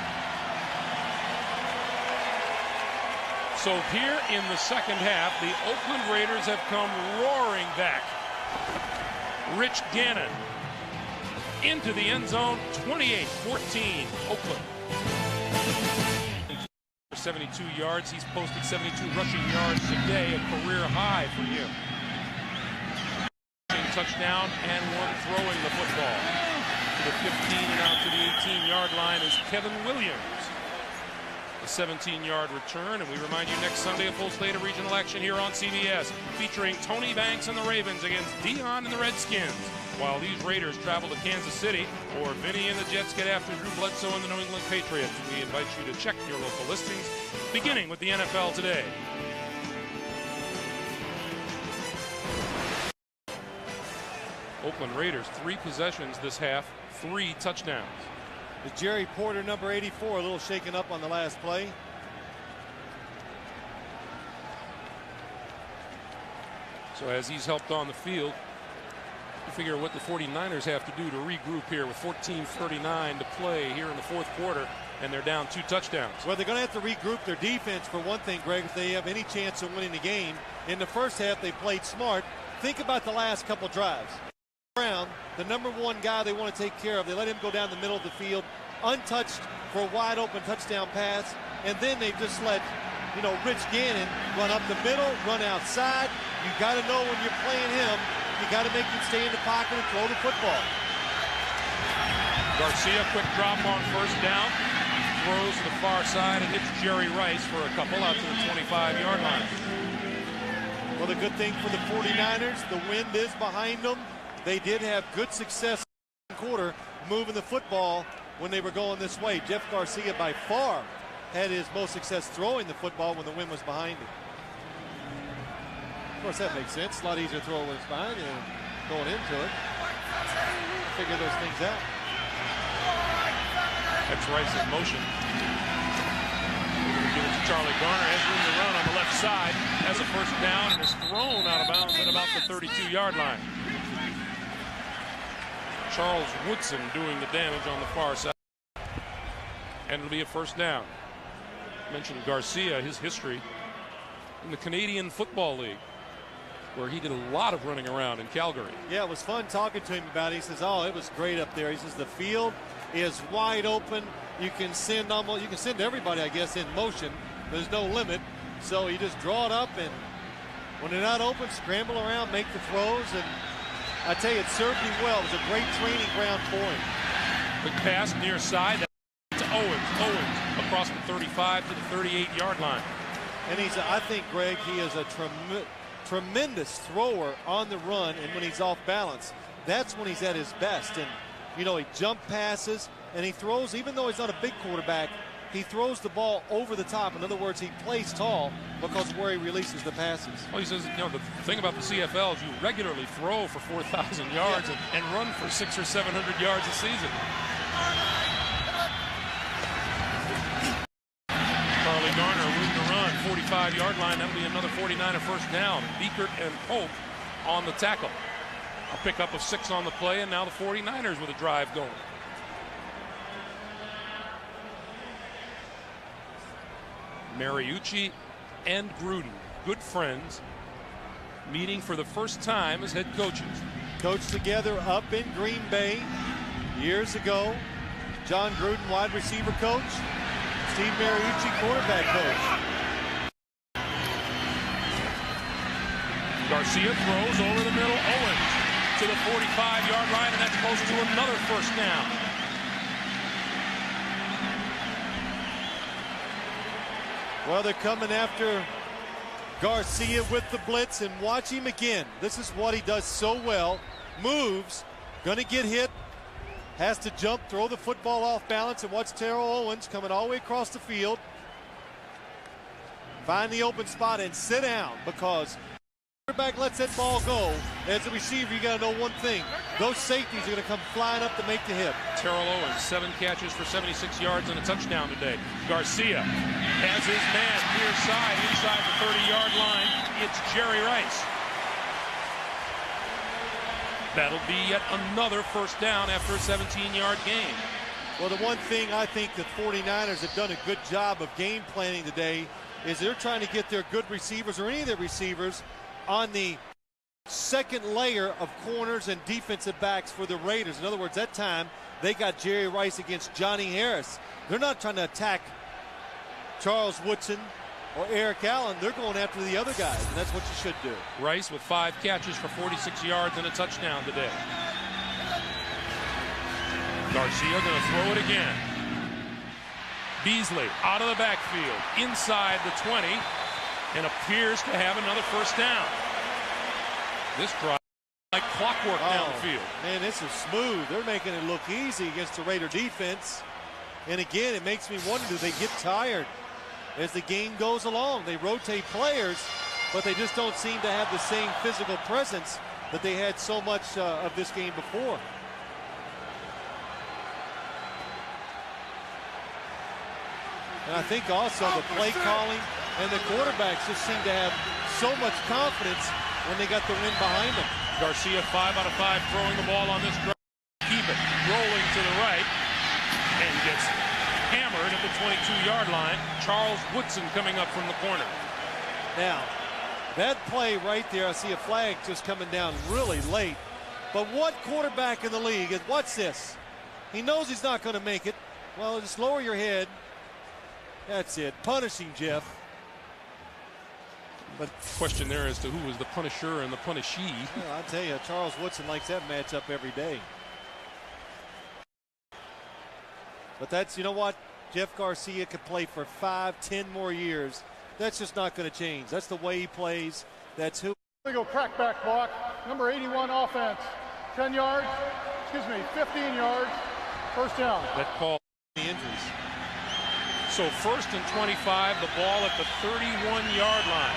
So here in the second half, the Oakland Raiders have come roaring back. Rich Gannon into the end zone, 28-14, Oakland. 72 yards. He's posted 72 rushing yards today, a career high for him. Touchdown and one throwing the football. To the 15 and out to the 18-yard line is Kevin Williams. A 17-yard return, and we remind you next Sunday a full slate of regional action here on CBS, featuring Tony Banks and the Ravens against Dion and the Redskins. While these Raiders travel to Kansas City, or Vinny and the Jets get after Drew Bledsoe and the New England Patriots. We invite you to check your local listings, beginning with the NFL Today. Oakland Raiders, 3 possessions this half, 3 touchdowns. The Jerry Porter, number 84, a little shaken up on the last play. So as he's helped on the field, you figure what the 49ers have to do to regroup here with 14:39 to play here in the fourth quarter, and they're down 2 touchdowns. Well, they're going to have to regroup their defense for one thing, Greg, if they have any chance of winning the game. In the first half, they played smart. Think about the last couple drives. Brown, the number 1 guy they want to take care of, they let him go down the middle of the field, untouched for a wide open touchdown pass, and then they just let, Rich Gannon run up the middle, run outside. You got to know when you're playing him, you got to make him stay in the pocket and throw the football. Garcia, quick drop on first down, throws to the far side and hits Jerry Rice for a couple out to the 25-yard line. Well, the good thing for the 49ers, the wind is behind them. They did have good success in the quarter moving the football when they were going this way. Jeff Garcia by far had his most success throwing the football when the wind was behind him. Of course, that makes sense. A lot easier to throw when it's behind you than going into it. Figure those things out. That's Rice in motion. Give it to Charlie Garner. Has room to run on the left side. Has a first down and is thrown out of bounds at about the 32-yard line. Charles Woodson doing the damage on the far side. And it'll be a first down. I mentioned Garcia, his history in the Canadian Football League, where he did a lot of running around in Calgary. Yeah, it was fun talking to him about it. He says, oh, it was great up there. He says the field is wide open. You can send everybody, I guess, in motion. There's no limit. So you just draw it up, and when they're not open, scramble around, make the throws, and I tell you, it served him well. It was a great training ground for him. Quick pass near side to Owens across the 35 to the 38-yard line. And I think, Greg, he is a tremendous thrower on the run, and when he's off balance, that's when he's at his best. And, he jump passes, and he throws, even though he's not a big quarterback, he throws the ball over the top. In other words, he plays tall because of where he releases the passes. Well, he says, the thing about the CFL is you regularly throw for 4,000 yards and run for 600 or 700 yards a season. Charlie Garner, room to run, 45-yard line. That'll be another 49er first down. Beekert and Pope on the tackle. A pickup of 6 on the play, and now the 49ers with a drive going. Mariucci and Gruden, good friends, meeting for the first time as head coaches. Coached together up in Green Bay years ago. John Gruden, wide receiver coach. Steve Mariucci, quarterback coach. Garcia throws over the middle. Owens to the 45-yard line, and that's close to another first down. Well, they're coming after Garcia with the blitz, and watch him again. This is what he does so well. Moves, gonna get hit, has to jump, throw the football off balance, and watch Terrell Owens coming all the way across the field. Find the open spot and sit down, because quarterback lets that ball go. As a receiver, you got to know one thing. Those safeties are going to come flying up to make the hit. Terrell Owens, 7 catches for 76 yards and a touchdown today. Garcia has his man near side, inside the 30-yard line. It's Jerry Rice. That'll be yet another first down after a 17-yard gain. Well, the one thing I think the 49ers have done a good job of game planning today is they're trying to get their good receivers, or any of their receivers, on the second layer of corners and defensive backs for the Raiders. In other words, that time they got Jerry Rice against Johnny Harris. They're not trying to attack Charles Woodson or Eric Allen. They're going after the other guys, and that's what you should do. Rice with 5 catches for 46 yards and a touchdown today. Garcia going to throw it again. Beasley out of the backfield, inside the 20, and appears to have another first down. This drive like clockwork downfield. Man, this is smooth. They're making it look easy against the Raider defense. And again, it makes me wonder, do they get tired as the game goes along? They rotate players, but they just don't seem to have the same physical presence that they had so much of this game before. And I think also the play calling and the quarterbacks just seem to have so much confidence when they got the wind behind them. Garcia 5 out of 5 throwing the ball on this drive. Keep it rolling to the right and gets hammered at the 22-yard line. Charles Woodson coming up from the corner. Now, that play right there, I see a flag just coming down really late. But what quarterback in the league, what's this? He knows he's not going to make it. Well, just lower your head. That's it. Punishing Jeff. But question there as to who was the punisher and the punishee. Well, I'll tell you, Charles Woodson likes that matchup every day. But that's, you know what? Jeff Garcia could play for 5-10 more years. That's just not going to change. That's the way he plays. That's who. We go crackback block. Number 81 offense. 10 yards. 15 yards. First down. That call. The injuries. So 1st and 25, the ball at the 31-yard line.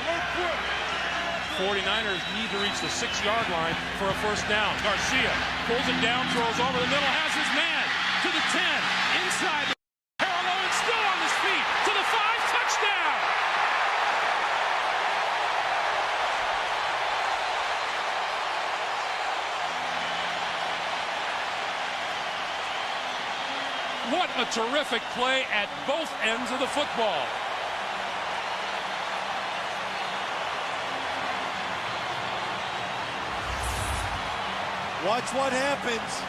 49ers need to reach the 6-yard line for a first down. Garcia pulls it down, throws over the middle, has his man to the 10, inside. Terrell Owens still on his feet to the 5, touchdown. What a terrific play at both ends of the football. Watch what happens.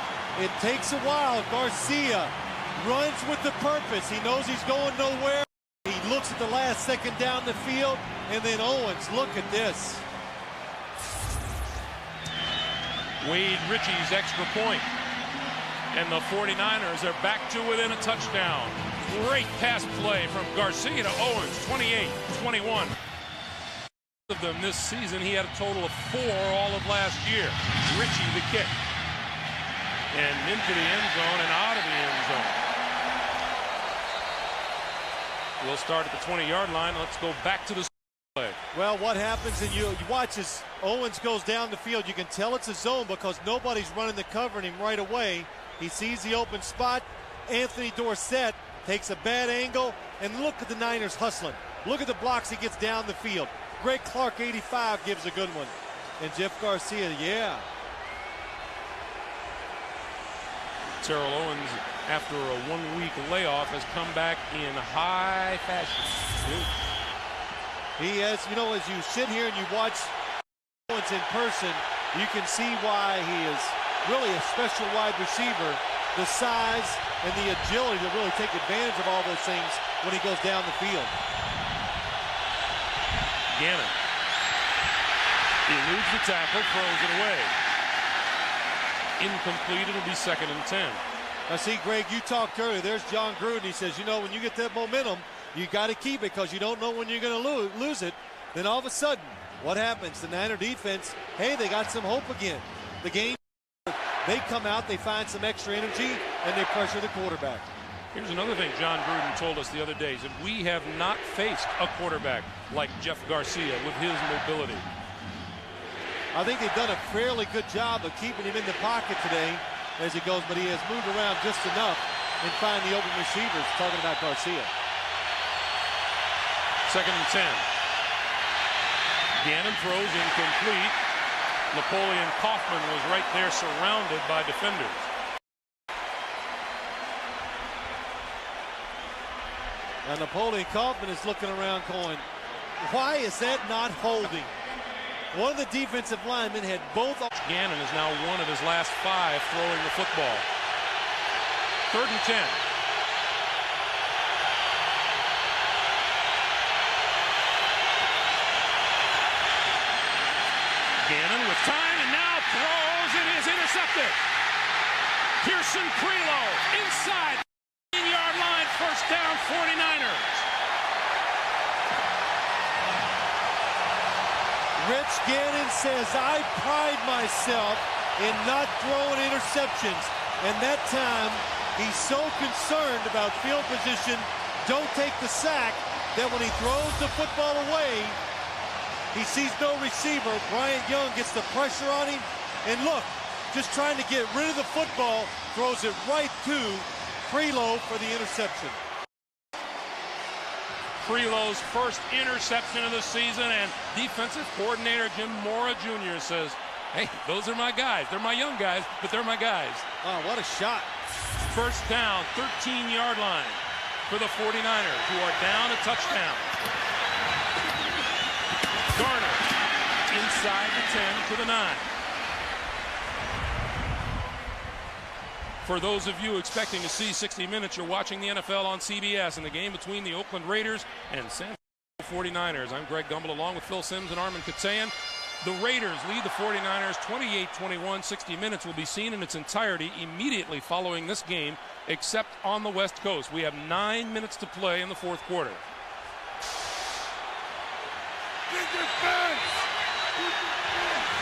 It takes a while. Garcia runs with the purpose. He knows he's going nowhere. He looks at the last second down the field, and then Owens, look at this. Wade Ritchie's extra point. And the 49ers are back to within a touchdown. Great pass play from Garcia to Owens, 28-21. Of them this season, he had a total of 4 all of last year. Ritchie the kick. And into the end zone and out of the end zone. We'll start at the 20-yard line. Let's go back to the play. Well, what happens, and you watch as Owens goes down the field, you can tell it's a zone because nobody's running the covering him right away. He sees the open spot. Anthony Dorsett takes a bad angle, and look at the Niners hustling. Look at the blocks he gets down the field. Greg Clark, 85, gives a good one. And Jeff Garcia, yeah. Terrell Owens, after a 1-week layoff, has come back in high fashion. He has, you know, as you sit here and you watch Owens in person, you can see why he is really a special wide receiver. The size and the agility to really take advantage of all those things when he goes down the field. Gannon eludes the tackle, throws it away. Incomplete. It'll be 2nd and 10. Now see, Greg, you talked earlier. There's John Gruden. He says, you know, when you get that momentum, you got to keep it because you don't know when you're going to lose it. Then all of a sudden, what happens? The Niner defense, hey, they got some hope again. The game, they come out, they find some extra energy, and they pressure the quarterback. Here's another thing John Gruden told us the other day, that we have not faced a quarterback like Jeff Garcia with his mobility. I think they've done a fairly good job of keeping him in the pocket today as he goes, but he has moved around just enough and find the open receivers, talking about Garcia. 2nd and 10. Gannon throws incomplete. Napoleon Kaufman was right there surrounded by defenders. Now Napoleon Kaufman is looking around going, why is that not holding? One of the defensive linemen had both. Gannon is now one of his last 5 throwing the football. 3rd and 10. Gannon with time and now throws. It is intercepted. Pearson Prelow inside the 10-yard line. 1st down, 49ers. Rich Gannon says, I pride myself in not throwing interceptions. And that time, he's so concerned about field position, don't take the sack, that when he throws the football away, he sees no receiver. Bryant Young gets the pressure on him. And look, just trying to get rid of the football, throws it right to Prelow for the interception. Prelow's first interception of the season, and defensive coordinator Jim Mora Jr. says, hey, those are my guys. They're my young guys, but they're my guys. Oh, what a shot. 1st down, 13-yard line for the 49ers, who are down a touchdown. Garner inside the 10 to the 9. For those of you expecting to see 60 Minutes, you're watching the NFL on CBS in the game between the Oakland Raiders and San Francisco 49ers. I'm Greg Gumbel along with Phil Simms and Armin Katayan. The Raiders lead the 49ers 28-21. 60 Minutes will be seen in its entirety immediately following this game, except on the West Coast. We have 9 minutes to play in the 4th quarter.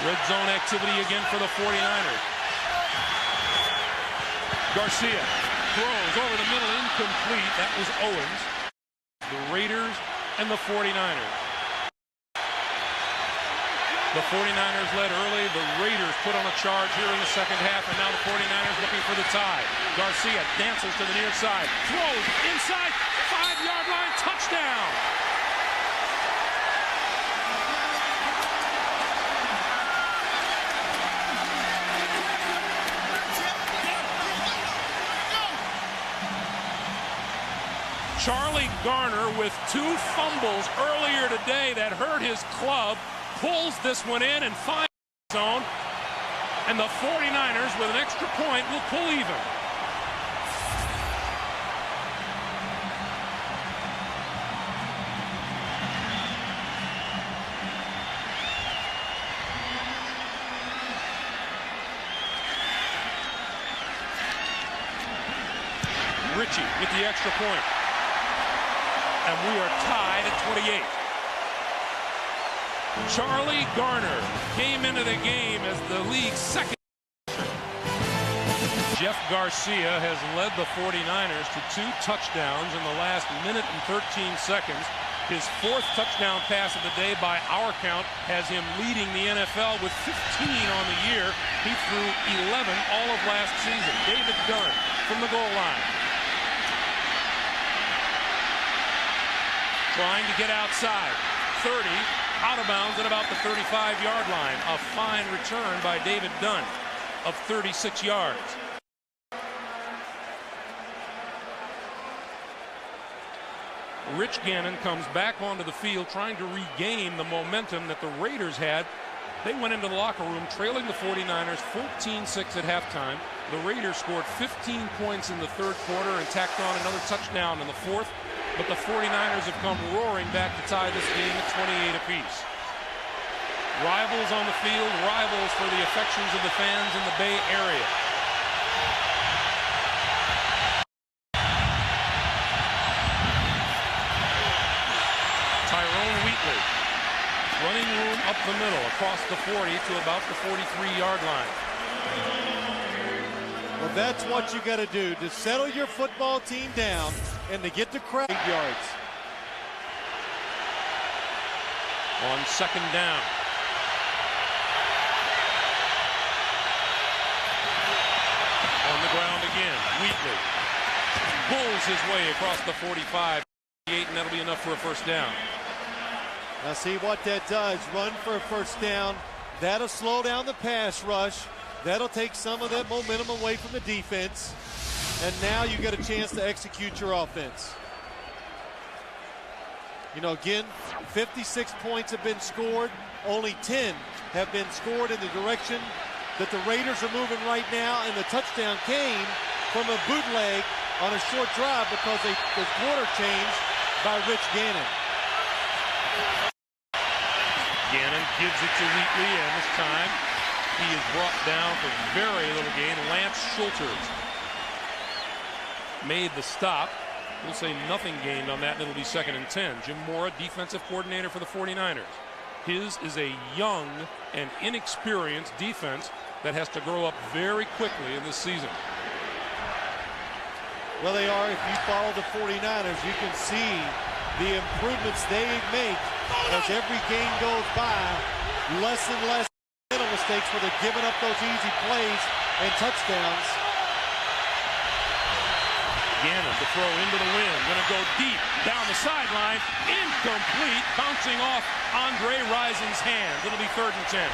Red zone activity again for the 49ers. Garcia throws over the middle, incomplete. That was Owens. The Raiders and the 49ers. The 49ers led early. The Raiders put on a charge here in the 2nd half, and now the 49ers looking for the tie. Garcia dances to the near side, throws inside, 5-yard line, touchdown. Charlie Garner with 2 fumbles earlier today that hurt his club, pulls this one in and finds the zone, and the 49ers with an extra point will pull even. Ritchie with the extra point. And we are tied at 28. Charlie Garner came into the game as the league's 2nd. Jeff Garcia has led the 49ers to 2 touchdowns in the last minute and 13 seconds. His 4th touchdown pass of the day by our count has him leading the NFL with 15 on the year. He threw 11 all of last season. David Dunn from the goal line. Trying to get outside. 30, out of bounds at about the 35-yard line. A fine return by David Dunn of 36 yards. Rich Gannon comes back onto the field trying to regain the momentum that the Raiders had. They went into the locker room trailing the 49ers 14-6 at halftime. The Raiders scored 15 points in the 3rd quarter and tacked on another touchdown in the 4th. But the 49ers have come roaring back to tie this game at 28 apiece. Rivals on the field, rivals for the affections of the fans in the Bay Area. Tyrone Wheatley up the middle, across the 40 to about the 43-yard line. Well, that's what you got to do to settle your football team down and to get the crowd yards. On second down. On the ground again, Wheatley pulls his way across the 45, and that'll be enough for a first down. Now see what that does, run for a first down. That'll slow down the pass rush. That'll take some of that momentum away from the defense. And now you get a chance to execute your offense. You know, again, 56 points have been scored. Only 10 have been scored in the direction that the Raiders are moving right now. And the touchdown came from a bootleg on a short drive because the quarter changed by Rich Gannon. Gannon gives it to Wheatley, and this time he is brought down for very little gain. Lance Schulters made the stop. We'll say nothing gained on that, and it'll be 2nd and 10. Jim Mora, defensive coordinator for the 49ers. His is a young and inexperienced defense that has to grow up very quickly in this season. Well, they are. If you follow the 49ers, you can see the improvements they make as every game goes by. Less and less mental mistakes where they're giving up those easy plays and touchdowns. Gannon to throw into the wind, going to go deep down the sideline, incomplete, bouncing off Andre Rison's hands. It'll be 3rd and 10.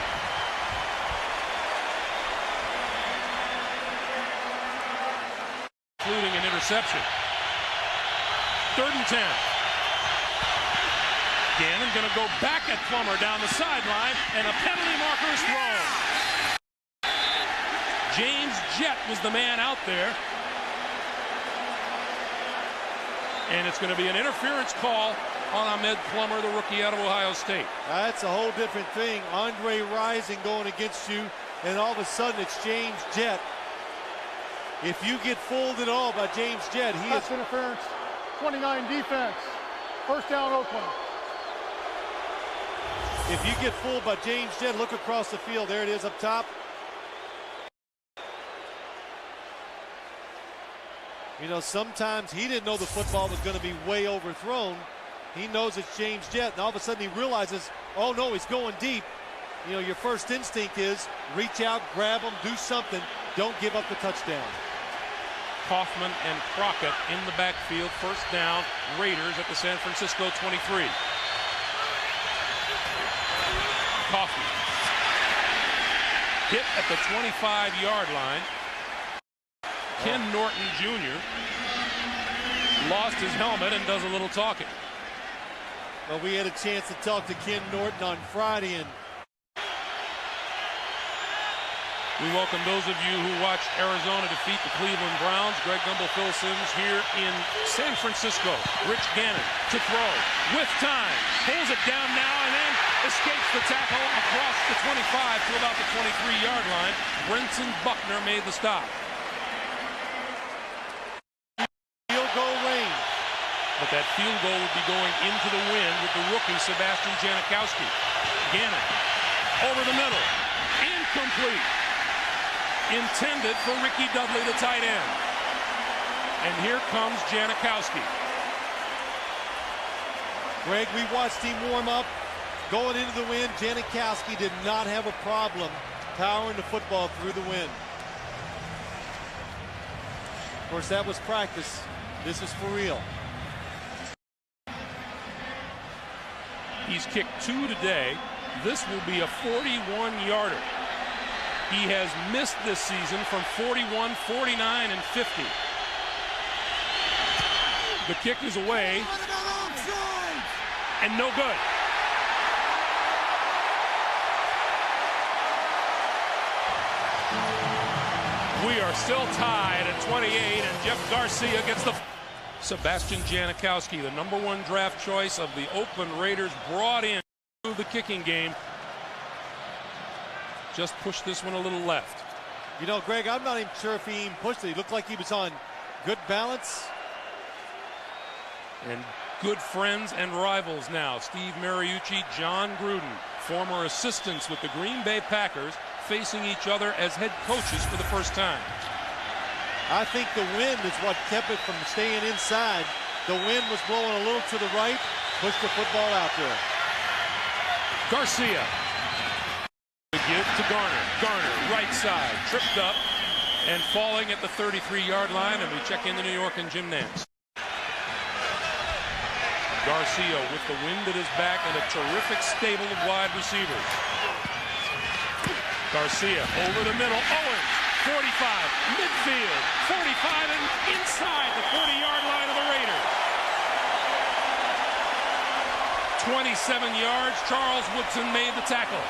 Including an interception. 3rd and 10. Gannon going to go back at Plummer down the sideline, and a penalty marker is thrown. James Jett was the man out there. And it's going to be an interference call on Ahmed Plummer, the rookie out of Ohio State. That's a whole different thing. Andre Rison going against you, and all of a sudden it's James Jett. If you get fooled at all by James Jett, he Pass is... interference, 29 defense. First down, Oakland. If you get fooled by James Jett, look across the field. There it is up top. You know, sometimes he didn't know the football was going to be way overthrown. He knows it's James Jett, and all of a sudden he realizes, oh no, he's going deep. You know, your first instinct is reach out, grab him, do something. Don't give up the touchdown. Kaufman and Crockett in the backfield. First down, Raiders at the San Francisco 23. Kaufman hit at the 25-yard line. Ken Norton Jr. lost his helmet and does a little talking. Well, we had a chance to talk to Ken Norton on Friday, and we welcome those of you who watched Arizona defeat the Cleveland Browns. Greg Gumbel, Phil Simms here in San Francisco. Rich Gannon to throw with time. Pulls it down now and then escapes the tackle across the 25 to about the 23-yard line. Brenton Buckner made the stop. Field goal range. But that field goal would be going into the wind with the rookie Sebastian Janikowski. Gannon over the middle. Incomplete. Intended for Ricky Dudley, the tight end. And here comes Janikowski. Greg, we watched him warm up. Going into the wind, Janikowski did not have a problem powering the football through the wind. Of course, that was practice. This is for real. He's kicked 2 today. This will be a 41-yarder. He has missed this season from 41, 49, and 50. The kick is away. And no good. We are still tied at 28, and Jeff Garcia gets the... Sebastian Janikowski, the #1 draft choice of the Oakland Raiders, brought in to the kicking game. Just pushed this one a little left. You know, Greg, I'm not even sure if he even pushed it. He looked like he was on good balance. And good friends and rivals now. Steve Mariucci, John Gruden former assistants with the Green Bay Packers, facing each other as head coaches for the first time. I think the wind is what kept it from staying inside. The wind was blowing a little to the right, pushed the football out there. Garcia. The give to Garner. Garner, right side, tripped up and falling at the 33-yard line, and we check in the New York and Jim Nance. Garcia with the wind at his back and a terrific stable of wide receivers. Garcia over the middle. Owens, 45, midfield, 45, and inside the 40-yard line of the Raiders. 27 yards. Charles Woodson made the tackle.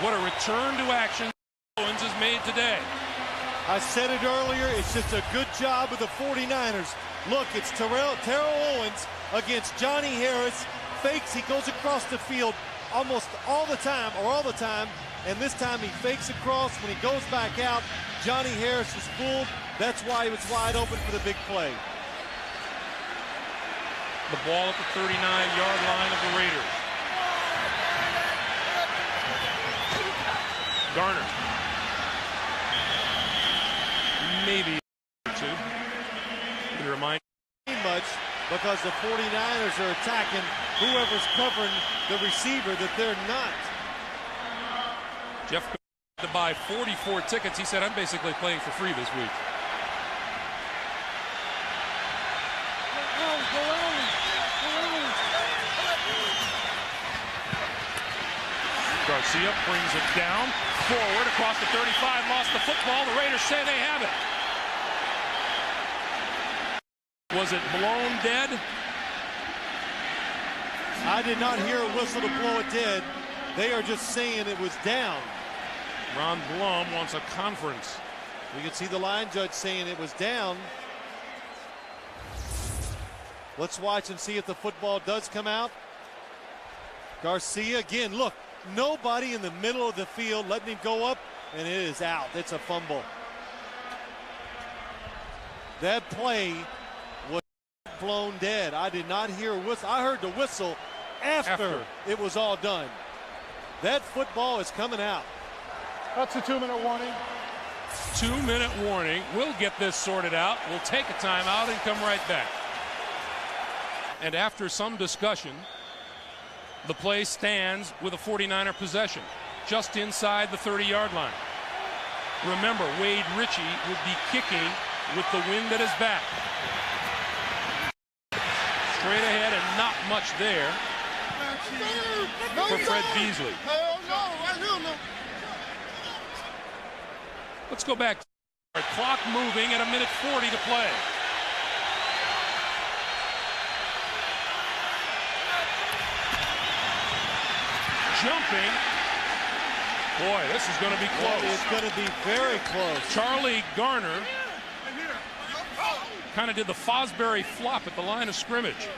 What a return to action Owens has made today. I said it earlier, it's just a good job of the 49ers. Look, it's Terrell Owens against Johnny Harris. Fakes, he goes across the field almost all the time, and this time he fakes across. When he goes back out, Johnny Harris is fooled. That's why he was wide open for the big play. The ball at the 39-yard line of the Raiders. Garner. Maybe two. To remind much because the 49ers are attacking whoever's covering the receiver that they're not. Jeff to buy 44 tickets. He said, I'm basically playing for free this week. Garcia brings it down, forward across the 35, lost the football. The Raiders say they have it. Was it blown dead? I did not hear a whistle to blow it dead. They are just saying it was down. Ron Blum wants a conference. You can see the line judge saying it was down. Let's watch and see if the football does come out. Garcia again, look, nobody in the middle of the field letting him go up, and it is out. It's a fumble. That play was blown dead. I did not hear a whistle. I heard the whistle after it was all done. That football is coming out. That's a 2-minute warning. 2-minute warning. We'll get this sorted out. We'll take a timeout and come right back. And after some discussion, the play stands with a 49er possession just inside the 30-yard line. Remember, Wade Ritchie would be kicking with the wind at his back. Straight ahead and not much there for Fred Beasley. Let's go back. Clock moving at 1:40 to play. Jumping. Boy, this is going to be close. It's going to be very close. Charlie Garner kind of did the Fosbury flop at the line of scrimmage.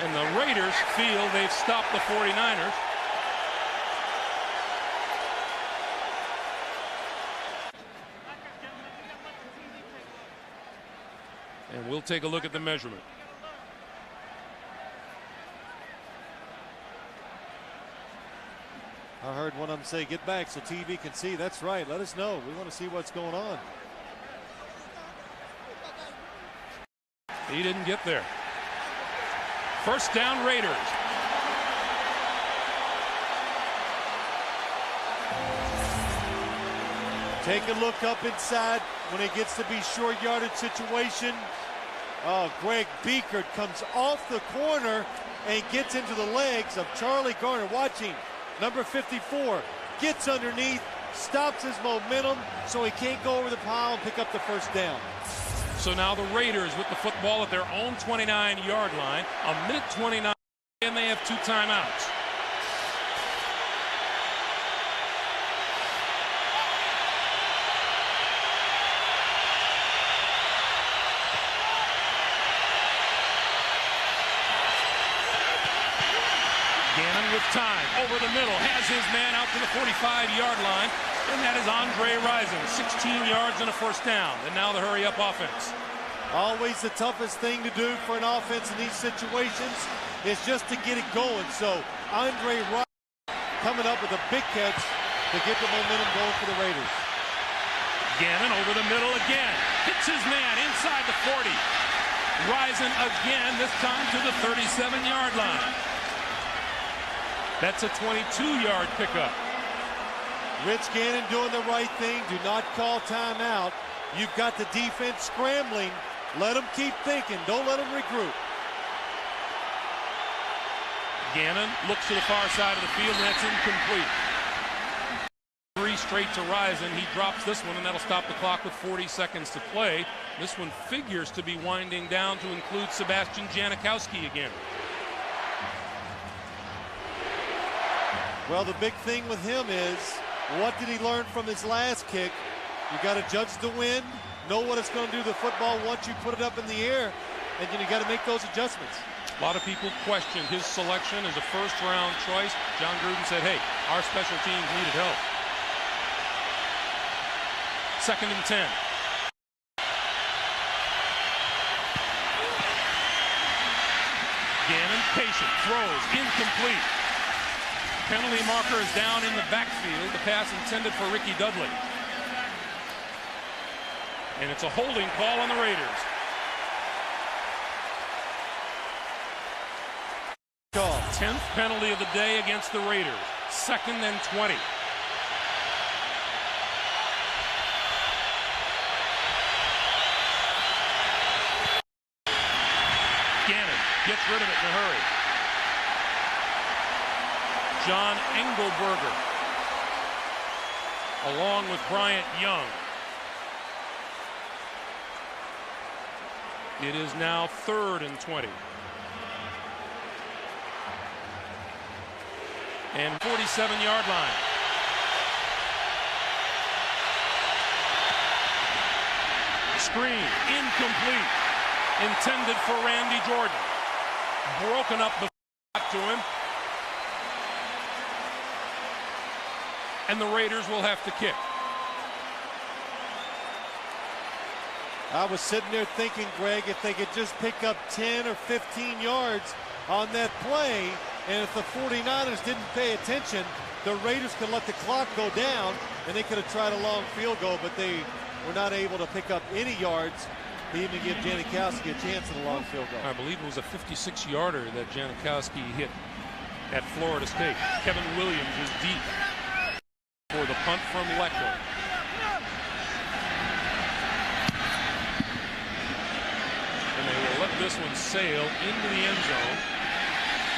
And the Raiders feel they've stopped the 49ers. And we'll take a look at the measurement. I heard one of them say, get back so TV can see. That's right. Let us know. We want to see what's going on. He didn't get there. First down, Raiders. Take a look up inside when it gets to be short yardage situation. Oh, Greg Beekert comes off the corner and gets into the legs of Charlie Garner. Watching number 54 gets underneath, stops his momentum so he can't go over the pile and pick up the first down. So now the Raiders with the football at their own 29-yard line, 1:29, and they have 2 timeouts. Gannon with time, over the middle, has his man out to the 45-yard line, and that is Andre Rison, 16 yards and a first down. And now the hurry-up offense. Always the toughest thing to do for an offense in these situations is just to get it going. So Andre Wright coming up with a big catch to get the momentum going for the Raiders. Gannon over the middle again. Hits his man inside the 40. Rising again, this time to the 37-yard line. That's a 22-yard pickup. Rich Gannon doing the right thing. Do not call timeout. You've got the defense scrambling. Let them keep thinking. Don't let them regroup. Gannon looks to the far side of the field, and that's incomplete. 3 straight to Rison. He drops this one, and that'll stop the clock with 40 seconds to play. This one figures to be winding down to include Sebastian Janikowski again. Well, the big thing with him is, what did he learn from his last kick? You got to judge the wind, know what it's going to do to the football once you put it up in the air, and then you got to make those adjustments. A lot of people questioned his selection as a first-round choice. John Gruden said, hey, our special teams needed help. 2nd and 10. Gannon patient, throws, incomplete. Penalty marker is down in the backfield. The pass intended for Ricky Dudley. And it's a holding call on the Raiders. Call. 10th penalty of the day against the Raiders. 2nd and 20. Gannon gets rid of it in a hurry. John Engelberger along with Bryant Young. It is now 3rd and 20. And 47-yard line. Screen incomplete. Intended for Randy Jordan. Broken up the to him. And the Raiders will have to kick. I was sitting there thinking, Greg, if they could just pick up 10 or 15 yards on that play, and if the 49ers didn't pay attention, the Raiders could let the clock go down, and they could have tried a long field goal, but they were not able to pick up any yards to even give Janikowski a chance at a long field goal. I believe it was a 56-yarder that Janikowski hit at Florida State. Kevin Williams is deep for the punt from Leckler. And they will let this one sail into the end zone.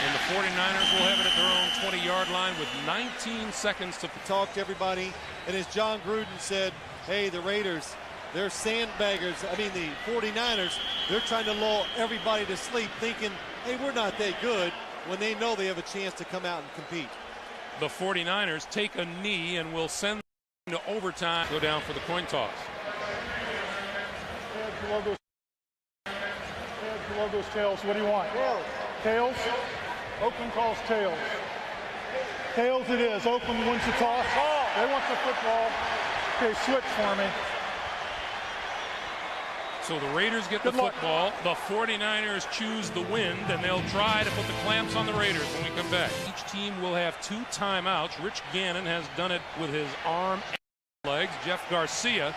And the 49ers will have it at their own 20-yard line with 19 seconds to talk to everybody. And as John Gruden said, hey, the Raiders, they're sandbaggers. I mean, the 49ers, they're trying to lull everybody to sleep, thinking, hey, we're not that good, when they know they have a chance to come out and compete. The 49ers take a knee and will send them to overtime. Go down for the coin toss. Love those tails. What do you want? Tails. Tails? Oakland calls tails. Tails it is. Oakland wins the toss. They want the football. Okay, switch for me. So the Raiders get the football. The 49ers choose the wind, and they'll try to put the clamps on the Raiders when we come back. Each team will have 2 timeouts. Rich Gannon has done it with his arm and legs. Jeff Garcia,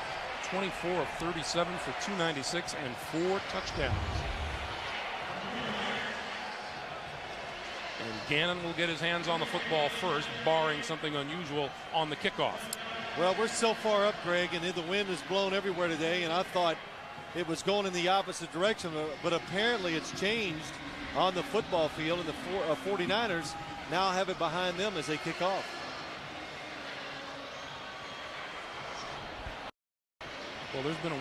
24 of 37 for 296 and 4 touchdowns. And Gannon will get his hands on the football first, barring something unusual on the kickoff. Well, we're so far up, Greg, and the wind is blown everywhere today, and I thought it was going in the opposite direction, but apparently it's changed on the football field, and the 49ers now have it behind them as they kick off. Well, there's been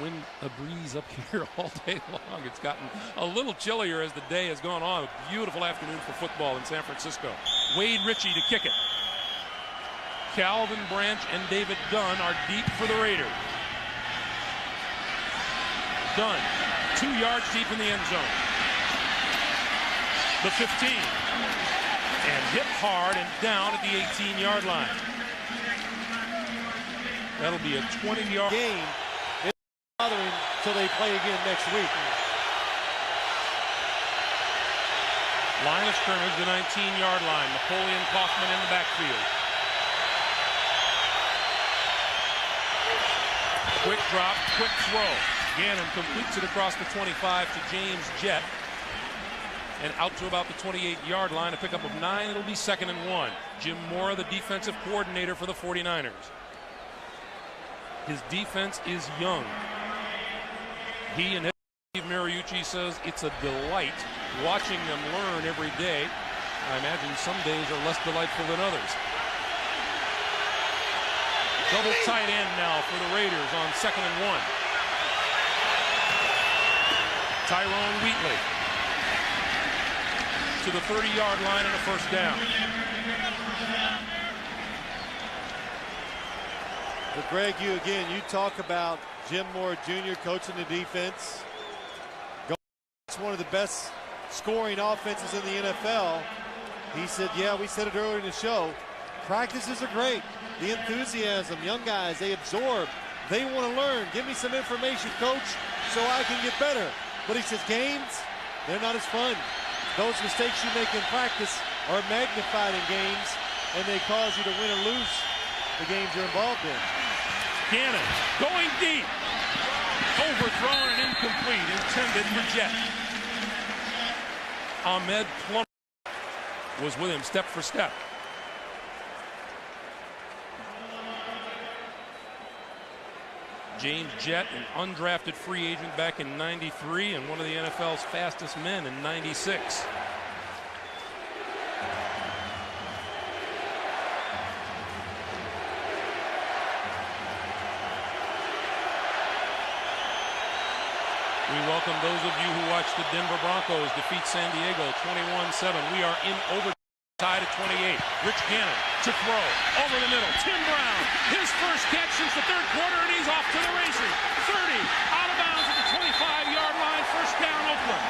a breeze up here all day long. It's gotten a little chillier as the day has gone on. A beautiful afternoon for football in San Francisco. Wade Ritchie to kick it. Calvin Branch and David Dunn are deep for the Raiders. Dunn, 2 yards deep in the end zone. The 15. And hit hard and down at the 18-yard line. That'll be a 20-yard game. It's bothering till they play again next week. Line of scrimmage, the 19-yard line. Napoleon Kaufman in the backfield. Quick drop, quick throw. Gannon completes it across the 25 to James Jett. And out to about the 28-yard line, a pickup of 9. It'll be 2nd and 1. Jim Mora, the defensive coordinator for the 49ers. His defense is young. He and Steve Mariucci says it's a delight watching them learn every day. I imagine some days are less delightful than others. Double tight end now for the Raiders on 2nd and 1. Tyrone Wheatley to the 30-yard line and a first down. But Greg, you talk about Jim Mora Jr. coaching the defense. It's one of the best scoring offenses in the NFL. He said, yeah, we said it earlier in the show, practices are great. The enthusiasm, young guys, they absorb. They want to learn. Give me some information, coach, so I can get better. But he says games, they're not as fun. Those mistakes you make in practice are magnified in games, and they cause you to win or lose the games you're involved in. Gannon going deep. Overthrown and incomplete, intended for Jett. Ahmed Plummer was with him step for step. James Jett, an undrafted free agent back in '93 and one of the NFL's fastest men in '96. We welcome those of you who watched the Denver Broncos defeat San Diego 21-7. We are in overtime, tied at 28. Rich Gannon to throw over the middle. Tim Brown, his first catch since the third quarter, and he's off to the races. 30, out of bounds at the 25-yard line. First down, Oakland.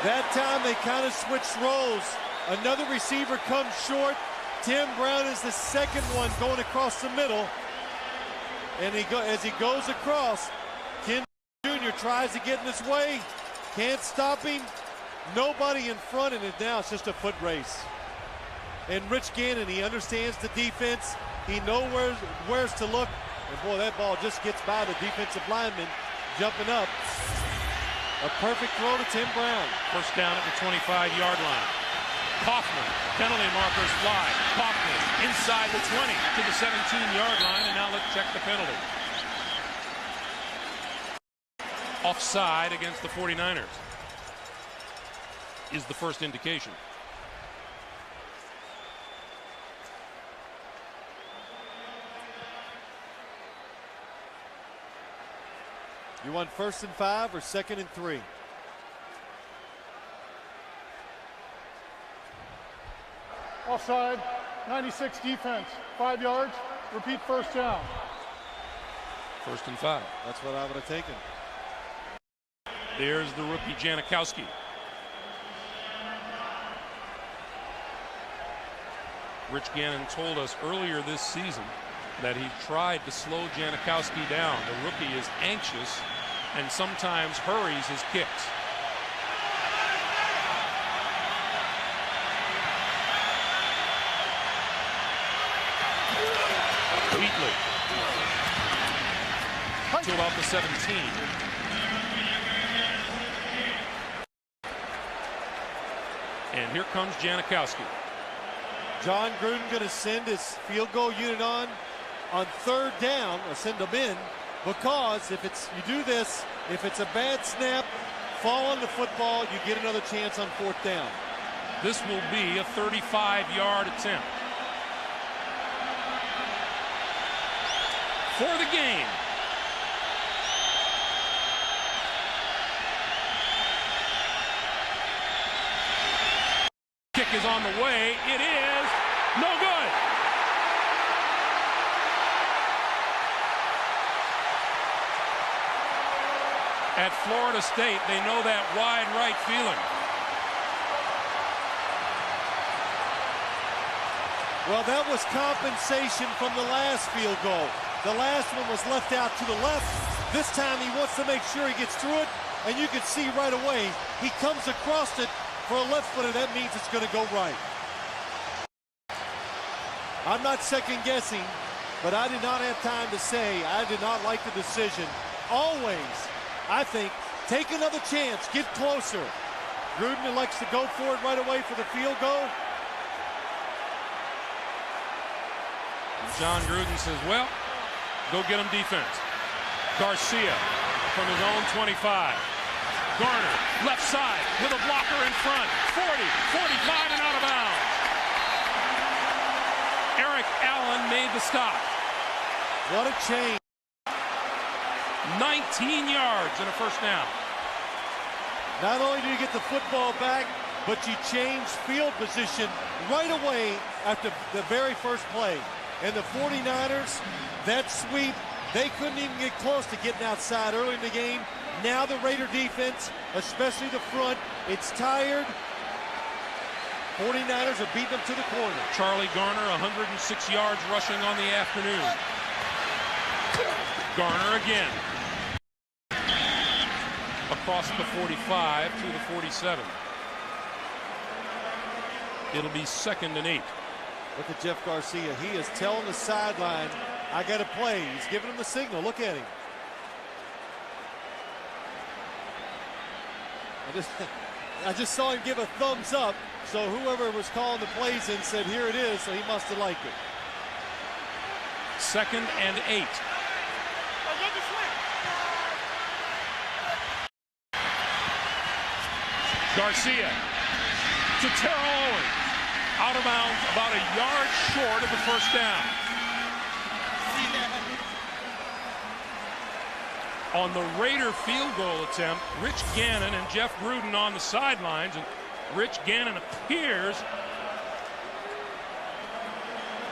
That time they kind of switched roles. Another receiver comes short. Tim Brown is the second one going across the middle. And as he goes across, Ken Jr. tries to get in his way. Can't stop him. Nobody in front, and now it's just a foot race. And Rich Gannon, he understands the defense. He knows where's to look. And boy, that ball just gets by the defensive lineman jumping up. A perfect throw to Tim Brown. First down at the 25-yard line. Kaufman, penalty markers fly. Kaufman inside the 20 to the 17-yard line, and now let's check the penalty. Offside against the 49ers is the first indication. You want 1st and 5 or 2nd and 3? Offside, 96 defense, 5 yards, repeat first down. 1st and 5. That's what I would have taken. There's the rookie Janikowski. Rich Gannon told us earlier this season that he tried to slow Janikowski down. The rookie is anxious and sometimes hurries his kicks. Wheatley to about the 17. And here comes Janikowski. John Gruden going to send his field goal unit on 3rd down, or send them in, because if you do this, if it's a bad snap, fall on the football, you get another chance on 4th down. This will be a 35-yard attempt. For the game. Kick is on the way. It is no good. At Florida State, they know that wide right feeling. Well, that was compensation from the last field goal. The last one was left out to the left. This time he wants to make sure he gets through it, and you can see right away he comes across it for a left footer. That means it's going to go right. I'm not second guessing, but I did not have time to say I did not like the decision. Always, I think, take another chance, get closer. Gruden elects to go for it right away for the field goal. John Gruden says, well, go get him defense. Garcia from his own 25. Garner, left side, with a blocker in front. 40, 45, and out of bounds. Eric Allen made the stop. What a change. 19 yards and a first down. Not only do you get the football back, but you change field position right away after the very first play. And the 49ers, that sweep, they couldn't even get close to getting outside early in the game. Now the Raider defense, especially the front, it's tired. 49ers are beating them to the corner. Charlie Garner, 106 yards rushing on the afternoon. Garner again. Across the 45 to the 47. It'll be 2nd and 8. Look at Jeff Garcia. He is telling the sideline, I got to play. He's giving him the signal. Look at him. I just saw him give a thumbs up. So whoever was calling the plays in said, here it is. So he must have liked it. 2nd and 8. Garcia to Terrell Owens. Out of bounds, about a yard short of the first down. On the Raider field goal attempt, Rich Gannon and Jeff Gruden on the sidelines, and Rich Gannon appears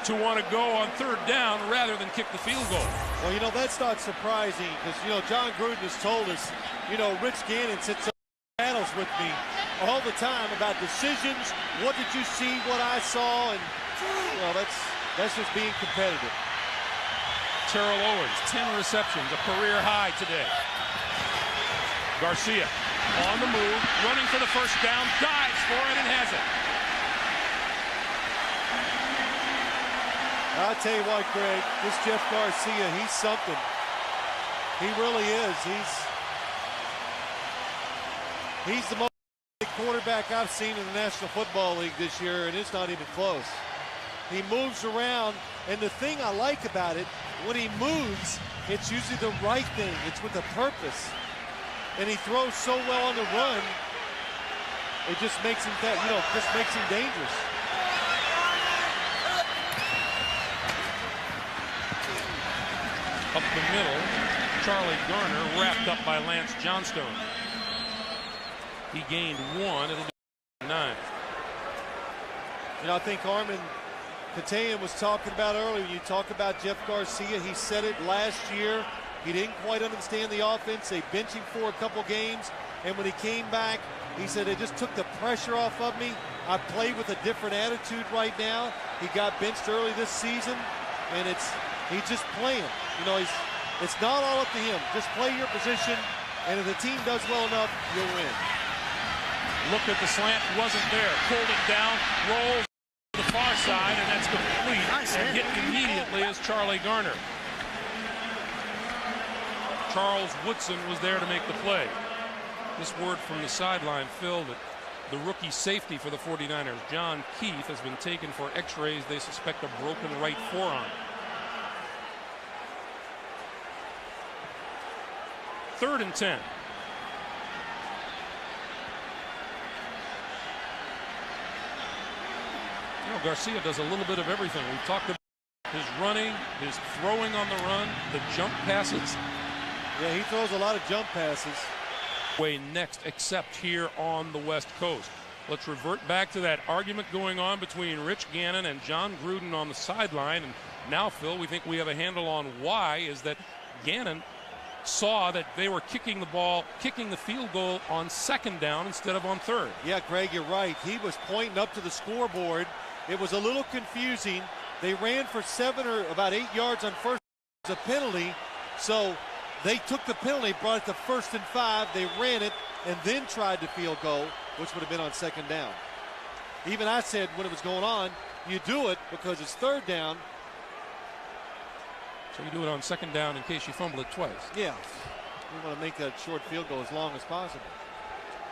to want to go on 3rd down rather than kick the field goal. Well, you know, that's not surprising because, you know, John Gruden has told us, you know, Rich Gannon sits up in battles with me all the time about decisions. What did you see? What I saw? And, well, that's just being competitive. Terrell Owens, 10 receptions, a career high today. Garcia on the move, running for the first down, dives for it and has it. I'll tell you what, Greg, this Jeff Garcia, he's something. He really is. He's the most quarterback I've seen in the National Football League this year, and it's not even close. He moves around, and the thing I like about it, when he moves, it's usually the right thing. It's with a purpose. And he throws so well on the run, it just makes him dangerous. Up the middle, Charlie Garner wrapped up by Lance Johnstone. He gained 1. It'll be 9. You know, I think Armin Katayan was talking about earlier. When you talk about Jeff Garcia, he said it last year. He didn't quite understand the offense. They benched him for a couple games. And when he came back, he said, it just took the pressure off of me. I play with a different attitude right now. He got benched early this season, and he's just playing. You know, it's not all up to him. Just play your position, and if the team does well enough, you'll win. Looked at the slant, wasn't there. Pulled it down, rolls to the far side, and that's complete. And hit immediately as Charlie Garner. Charles Woodson was there to make the play. This word from the sideline, Phil, that the rookie safety for the 49ers, John Keith, has been taken for x-rays. They suspect a broken right forearm. 3rd and 10. You know, Garcia does a little bit of everything. We've talked about his running, his throwing on the run, the jump passes. Yeah, he throws a lot of jump passes. Way next, except here on the West Coast. Let's revert back to that argument going on between Rich Gannon and John Gruden on the sideline. And now, Phil, we think we have a handle on why is that Gannon saw that they were kicking the field goal on 2nd down instead of on 3rd. Yeah, Greg, you're right. He was pointing up to the scoreboard, It was a little confusing. They ran for 7 or about 8 yards on first. It was a penalty, so they took the penalty, brought it to 1st and 5. They ran it and then tried to field goal, which would have been on 2nd down. Even I said when it was going on, you do it because it's 3rd down. So you do it on 2nd down in case you fumble it twice. Yeah, we want to make that short field goal as long as possible.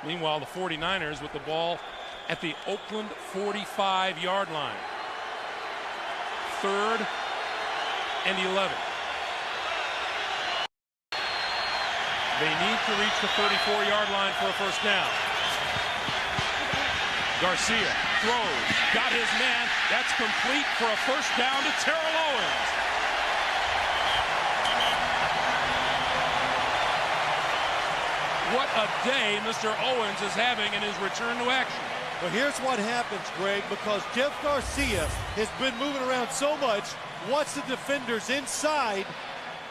Meanwhile, the 49ers with the ball at the Oakland 45-yard line. 3rd and 11. They need to reach the 34-yard line for a 1st down. Garcia throws, got his man. That's complete for a 1st down to Terrell Owens. What a day Mr. Owens is having in his return to action. Well, here's what happens, Greg, because Jeff Garcia has been moving around so much, wants the defenders inside,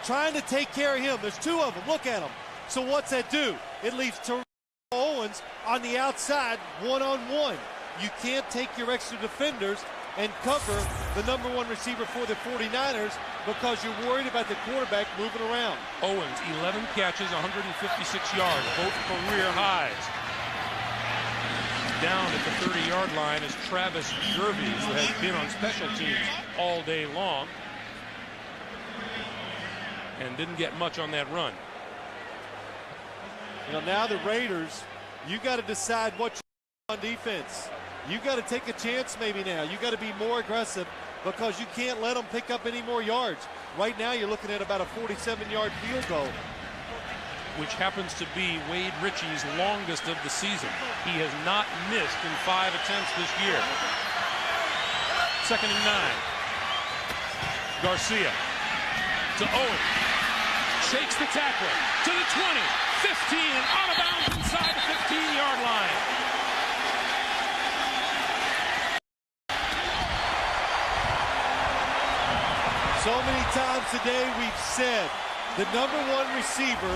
trying to take care of him. There's 2 of them. Look at them. So what's that do? It leaves Terrell Owens on the outside, one-on-one. You can't take your extra defenders and cover the #1 receiver for the 49ers because you're worried about the quarterback moving around. Owens, 11 catches, 156 yards, both career highs. Down at the 30-yard line is Travis Gervais, who has been on special teams all day long and didn't get much on that run. You know, now the Raiders, you got to decide what you do on defense. You got to take a chance maybe now. You got to be more aggressive because you can't let them pick up any more yards. Right now you're looking at about a 47-yard field goal, which happens to be Wade Ritchie's longest of the season. He has not missed in 5 attempts this year. 2nd and 9. Garcia to Owens. Shakes the tackler to the 20, 15, and out of bounds inside the 15-yard line. So many times today we've said the #1 receiver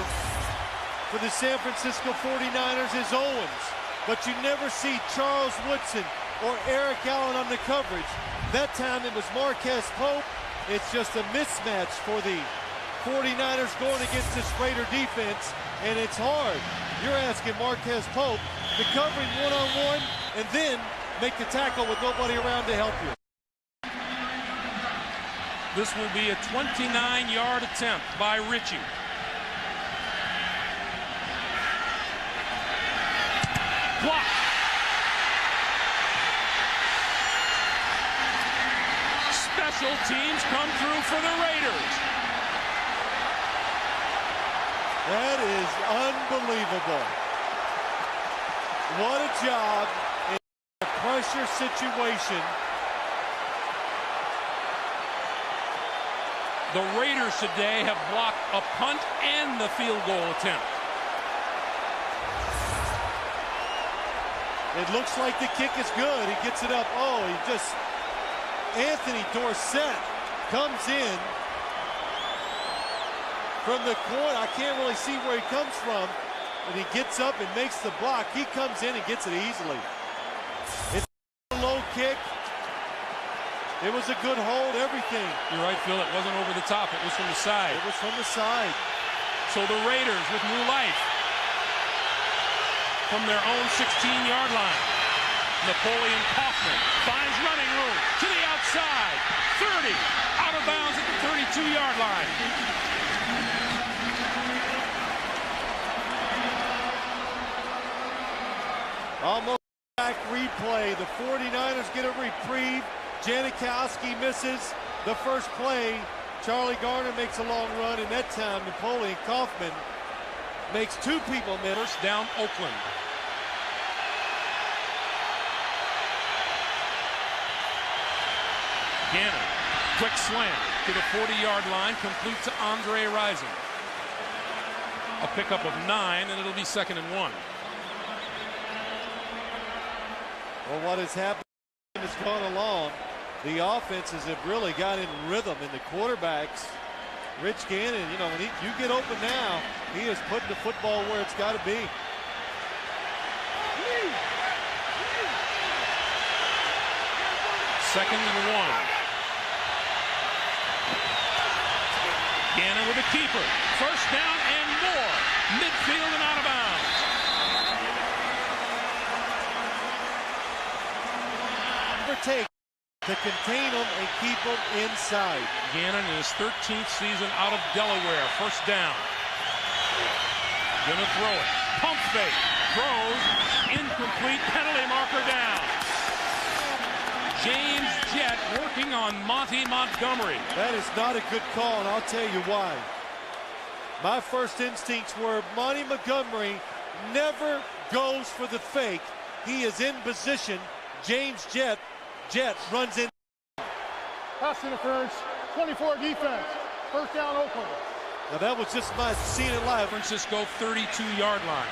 for the San Francisco 49ers is Owens, but you never see Charles Woodson or Eric Allen on the coverage. That time it was Marquez Pope. It's just a mismatch for the 49ers going against this Raider defense, and it's hard. You're asking Marquez Pope to cover him one-on-one and then make the tackle with nobody around to help you. This will be a 29-yard attempt by Ritchie. Block. Special teams come through for the Raiders. That is unbelievable. What a job in a pressure situation. The Raiders today have blocked a punt and the field goal attempt. It looks like the kick is good. He gets it up. Oh, Anthony Dorsett comes in from the corner. I can't really see where he comes from. And he gets up and makes the block. He comes in and gets it easily. It's a low kick. It was a good hold, everything. You're right, Phil. It wasn't over the top. It was from the side. It was from the side. So the Raiders with new life from their own 16-yard line. Napoleon Kaufman finds running room to the outside. 30, out of bounds at the 32-yard line. Almost back replay. The 49ers get a reprieve. Janikowski misses the first play. Charlie Garner makes a long run, and that time Napoleon Kaufman makes 2 people miss. First down, Oakland. Gannon, quick slant to the 40-yard line, complete to Andre Rison. A pickup of 9, and it'll be 2nd and 1. Well, what has happened has gone along. The offenses have really got in rhythm, and the quarterbacks, Rich Gannon, you know, when you get open now, he is putting the football where it's got to be. 2nd and 1. Gannon with a keeper. First down and more. Midfield and out of bounds. Take to contain them and keep them inside. Gannon in his 13th season out of Delaware. First down. Gonna throw it. Pump fake. Throws. Incomplete. Penalty marker down. James Jett working on Monty Montgomery. That is not a good call, and I'll tell you why. My first instincts were Monty Montgomery never goes for the fake. He is in position. James Jett runs in. Pass interference, 24 defense. First down, Oakland. Now that was just my seeing it live. Francisco 32-yard line.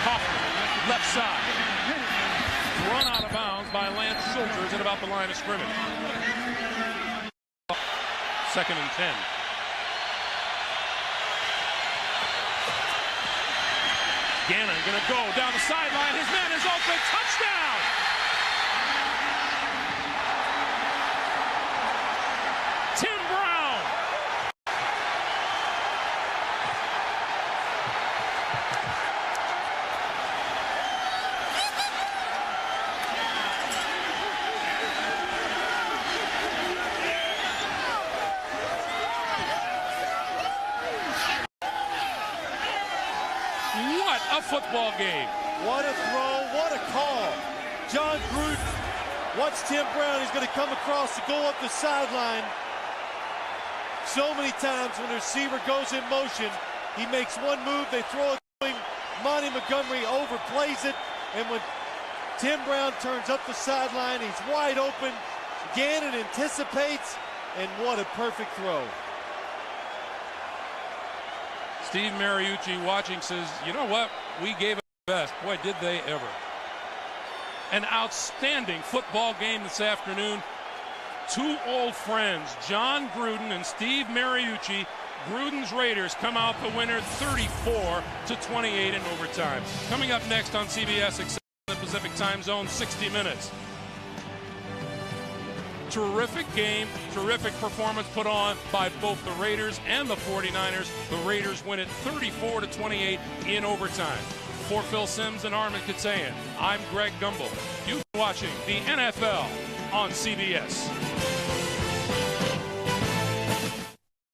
Hoffman, left side. Run out of bounds by Lance Schulters at about the line of scrimmage. 2nd and 10. Gannon gonna go down the sideline. His man is open. Touchdown! Tim Brown. What a football game. What a throw, what a call. John Gruden, watch Tim Brown. He's going to come across to go up the sideline. So many times when the receiver goes in motion, he makes one move, they throw it to him. Monty Montgomery overplays it, and when Tim Brown turns up the sideline, he's wide open. Gannon anticipates, and what a perfect throw. Steve Mariucci watching says, you know what? We gave it the best. Boy, did they ever. An outstanding football game this afternoon. Two old friends, John Gruden and Steve Mariucci. Gruden's Raiders come out the winner 34-28 in overtime. Coming up next on CBS, in the Pacific Time Zone, 60 Minutes. Terrific game, terrific performance put on by both the Raiders and the 49ers. The Raiders win it 34-28 in overtime. For Phil Simms and Armin Katsayan, I'm Greg Gumbel. You've been watching the NFL on CBS.